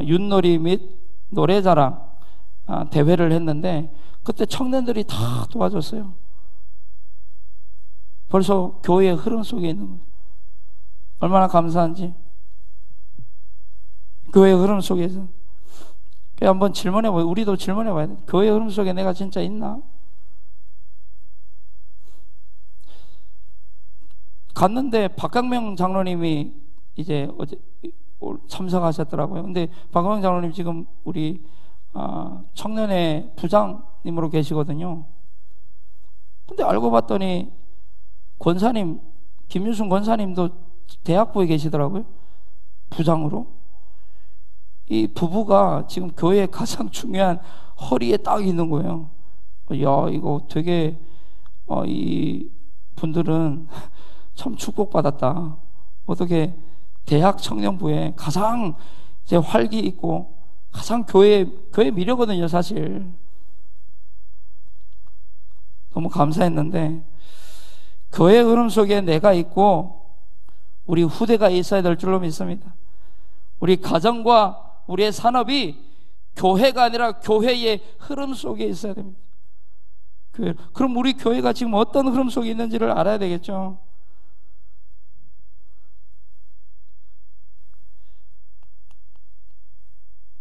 윷놀이 및 노래자랑 대회를 했는데 그때 청년들이 다 도와줬어요. 벌써 교회의 흐름 속에 있는 거예요. 얼마나 감사한지. 교회의 흐름 속에서 한번 질문해봐요. 우리도 질문해봐야 돼. 교회의 흐름 속에 내가 진짜 있나? 갔는데 박강명 장로님이 이제 어제 참석하셨더라고요. 근데 박강명 장로님 지금 우리 청년회 부장님으로 계시거든요. 근데 알고 봤더니 권사님, 김윤순 권사님도 대학부에 계시더라고요. 부장으로. 이 부부가 지금 교회에 가장 중요한 허리에 딱 있는 거예요. 야, 이거 되게 이 분들은 참 축복받았다. 어떻게 대학 청년부에 가장 이제 활기 있고 가장 교회 미래거든요, 사실. 너무 감사했는데 교회 흐름 속에 내가 있고 우리 후대가 있어야 될 줄로 믿습니다. 우리 가정과 우리의 산업이 교회가 아니라 교회의 흐름 속에 있어야 됩니다. 그럼 우리 교회가 지금 어떤 흐름 속에 있는지를 알아야 되겠죠.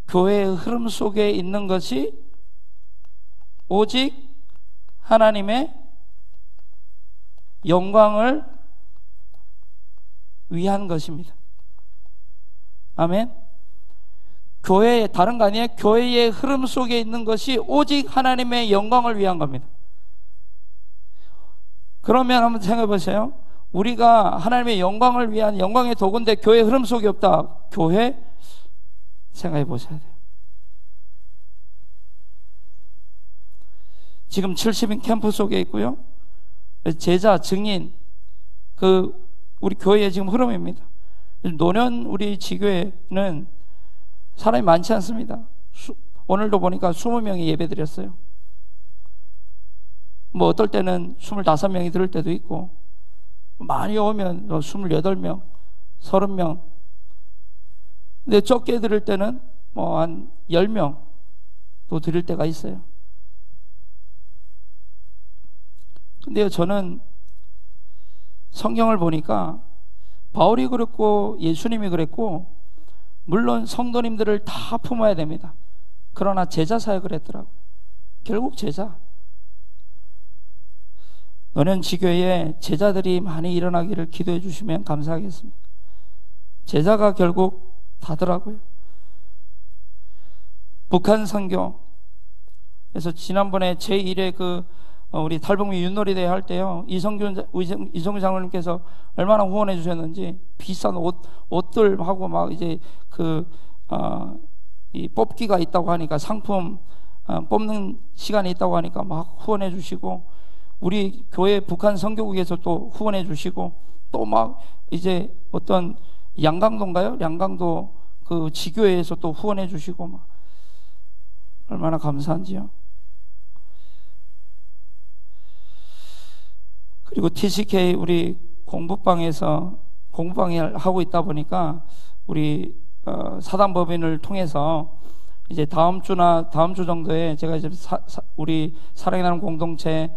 교회의 흐름 속에 있는 것이 오직 하나님의 영광을 위한 것입니다. 아멘. 교회의 다른 거 아니에요. 교회의 흐름 속에 있는 것이 오직 하나님의 영광을 위한 겁니다. 그러면 한번 생각해 보세요. 우리가 하나님의 영광을 위한 영광의 도구인데 교회 흐름 속에 없다. 교회 생각해 보셔야 돼요. 지금 70인 캠프 속에 있고요. 제자, 증인, 우리 교회의 지금 흐름입니다. 노년 우리 지교회는 사람이 많지 않습니다. 오늘도 보니까 20명이 예배 드렸어요. 뭐 어떨 때는 25명이 들을 때도 있고, 많이 오면 28명, 30명. 근데 적게 들을 때는 뭐 한 10명 또 드릴 때가 있어요. 근데요, 저는 성경을 보니까 바울이 그랬고 예수님이 그랬고, 물론 성도님들을 다 품어야 됩니다. 그러나 제자 사역을 했더라고요. 결국 제자. 노년 지교에 제자들이 많이 일어나기를 기도해 주시면 감사하겠습니다. 제자가 결국 다더라고요. 북한 선교. 그래서 지난번에 제1회 우리 탈북민 윷놀이 대회 할 때요, 이성균 장로님께서 얼마나 후원해 주셨는지, 비싼 옷들하고 막 이제 이 뽑기가 있다고 하니까, 상품 뽑는 시간이 있다고 하니까 막 후원해 주시고, 우리 교회 북한 선교국에서 또 후원해 주시고, 또 막 이제 어떤 양강도인가요? 양강도 지교회에서 또 후원해 주시고, 막 얼마나 감사한지요. 그리고 TCK 우리 공부방을 하고 있다 보니까 우리 사단법인을 통해서 이제 다음 주 정도에 제가 이제 우리 사랑의 나눔 공동체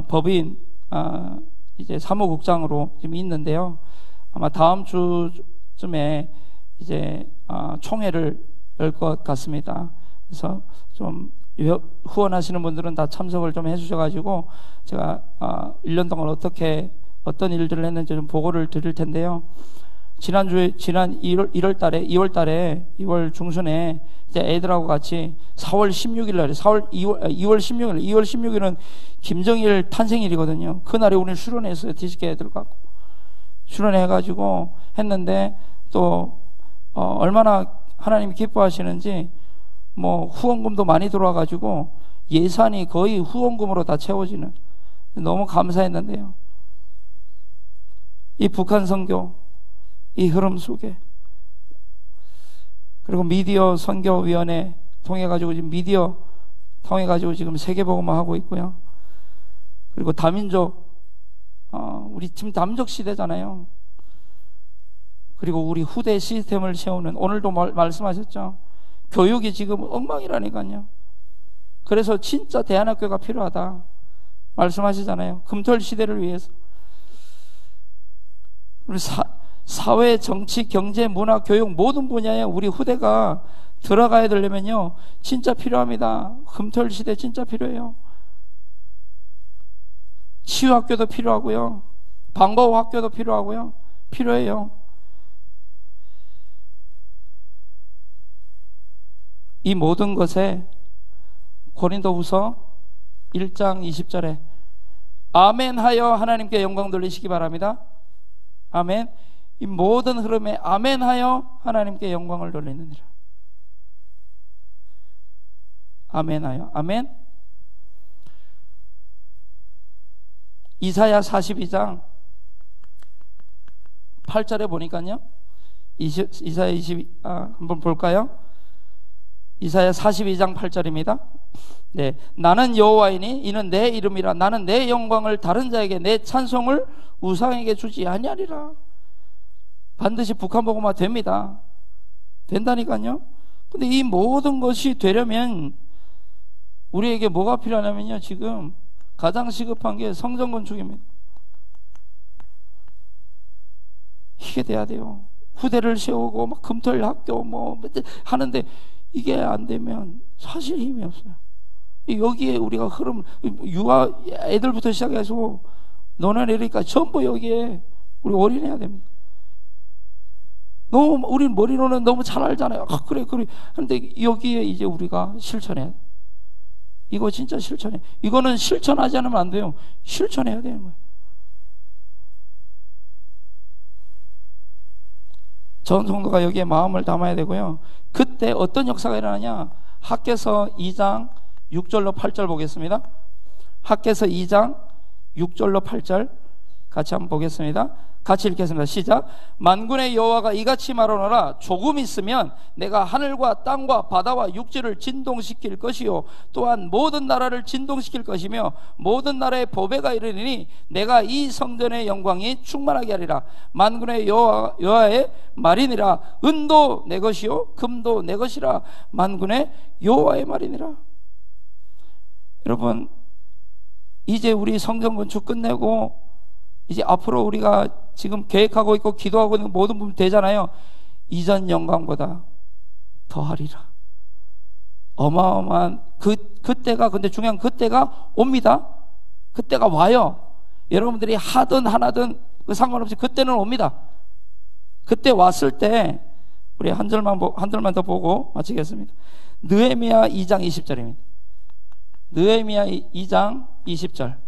법인 이제 사무국장으로 지금 있는데요. 아마 다음 주쯤에 이제 총회를 열 것 같습니다. 그래서 좀 후원하시는 분들은 다 참석을 좀 해주셔가지고 제가 1년 동안 어떤 일들을 했는지 좀 보고를 드릴 텐데요. 지난 2월 중순에 이제 애들하고 같이 4월 16일 날에 2월 16일은 김정일 탄생일이거든요. 그날에 우리는 수련했어요. 디스케 애들 갖고 수련해가지고 했는데, 또 얼마나 하나님이 기뻐하시는지 뭐 후원금도 많이 들어와가지고 예산이 거의 후원금으로 다 채워지는, 너무 감사했는데요. 이 북한 선교, 이 흐름 속에, 그리고 미디어 선교위원회 통해가지고 지금 세계복음화 하고 있고요. 그리고 다민족 우리 지금 남적 시대잖아요. 그리고 우리 후대 시스템을 세우는, 오늘도 말씀하셨죠. 교육이 지금 엉망이라니까요. 그래서 진짜 대안학교가 필요하다 말씀하시잖아요. 금토일 시대를 위해서. 우리 사회, 정치, 경제, 문화, 교육 모든 분야에 우리 후대가 들어가야 되려면요, 진짜 필요합니다. 금토일 시대 진짜 필요해요. 치유학교도 필요하고요, 방과후학교도 필요하고요, 필요해요. 이 모든 것에 고린도후서 1장 20절에 아멘하여 하나님께 영광 돌리시기 바랍니다. 아멘. 이 모든 흐름에 아멘하여 하나님께 영광을 돌리느니라. 아멘하여. 아멘. 이사야 42장 8절에 보니까요, 이사야 한번 볼까요? 이사야 42장 8절입니다. 네, 나는 여호와이니 이는 내 이름이라. 나는 내 영광을 다른 자에게, 내 찬송을 우상에게 주지 아니하리라. 반드시 북한복음화 됩니다. 된다니까요. 근데 이 모든 것이 되려면 우리에게 뭐가 필요하냐면요, 지금 가장 시급한 게 성전 건축입니다. 이게 돼야 돼요. 후대를 세우고 막 금토일 학교 뭐 하는데 이게 안 되면 사실 힘이 없어요. 여기에 우리가 흐름, 유아 애들부터 시작해서 노년애니까 전부 여기에 우리 올인해야 됩니다. 너무 우리 머리로는 너무 잘 알잖아요. 아, 그래. 근데 여기에 이제 우리가 실천해야 돼. 이거 진짜 실천해. 이거는 실천하지 않으면 안 돼요. 실천해야 되는 거예요. 전 성도가 여기에 마음을 담아야 되고요. 그때 어떤 역사가 일어나냐? 학개서 2장 6절로 8절 보겠습니다. 학개서 2장 6절로 8절 같이 한번 보겠습니다. 같이 읽겠습니다. 시작. 만군의 여호와가 이같이 말하노라. 조금 있으면 내가 하늘과 땅과 바다와 육지를 진동시킬 것이요 또한 모든 나라를 진동시킬 것이며 모든 나라의 보배가 이르리니 내가 이 성전의 영광이 충만하게 하리라. 만군의 여호와의 말이니라. 은도 내 것이요 금도 내 것이라. 만군의 여호와의 말이니라. 여러분, 이제 우리 성전 건축 끝내고 이제 앞으로 우리가 지금 계획하고 있고 기도하고 있는 모든 부분 되잖아요. 이전 영광보다 더하리라. 어마어마한 그때가, 근데 중요한 그때가 옵니다. 그때가 와요. 여러분들이 하든 안 하든 상관없이 그때는 옵니다. 그때 왔을 때 우리 한 절만 더 보고 마치겠습니다. 느헤미야 2장 20절입니다. 느헤미야 2장 20절.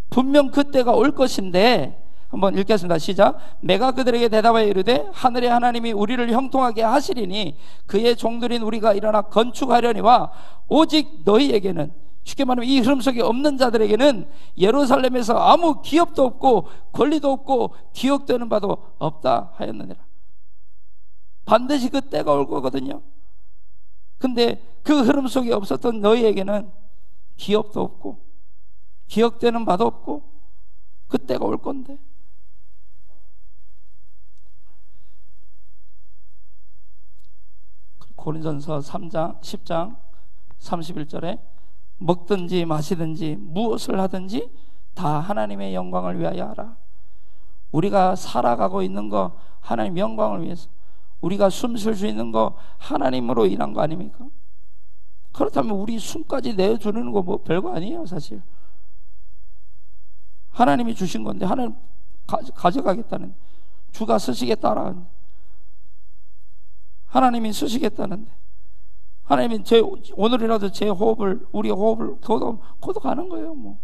분명 그때가 올 것인데 한번 읽겠습니다. 시작. 내가 그들에게 대답하여 이르되 하늘의 하나님이 우리를 형통하게 하시리니 그의 종들인 우리가 일어나 건축하려니와 오직 너희에게는, 쉽게 말하면 이 흐름 속에 없는 자들에게는 예루살렘에서 아무 기업도 없고 권리도 없고 기억되는 바도 없다 하였느니라. 반드시 그 때가 올 거거든요. 근데 그 흐름 속에 없었던 너희에게는 기업도 없고 기억되는 바도 없고 그때가 올 건데, 고린도전서 3장 10장 31절에 먹든지 마시든지 무엇을 하든지 다 하나님의 영광을 위하여 하라. 우리가 살아가고 있는 거 하나님 영광을 위해서, 우리가 숨 쉴 수 있는 거 하나님으로 인한 거 아닙니까? 그렇다면 우리 숨까지 내주는 거 뭐 별거 아니에요. 사실 하나님이 주신 건데 하나님 가져가겠다는, 주가 쓰시겠다라, 하나님이 쓰시겠다는데, 하나님이 오늘이라도 제 호흡을, 우리의 호흡을 거둬가는 거예요. 뭐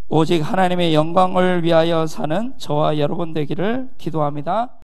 오직 하나님의 영광을 위하여 사는 저와 여러분 되기를 기도합니다.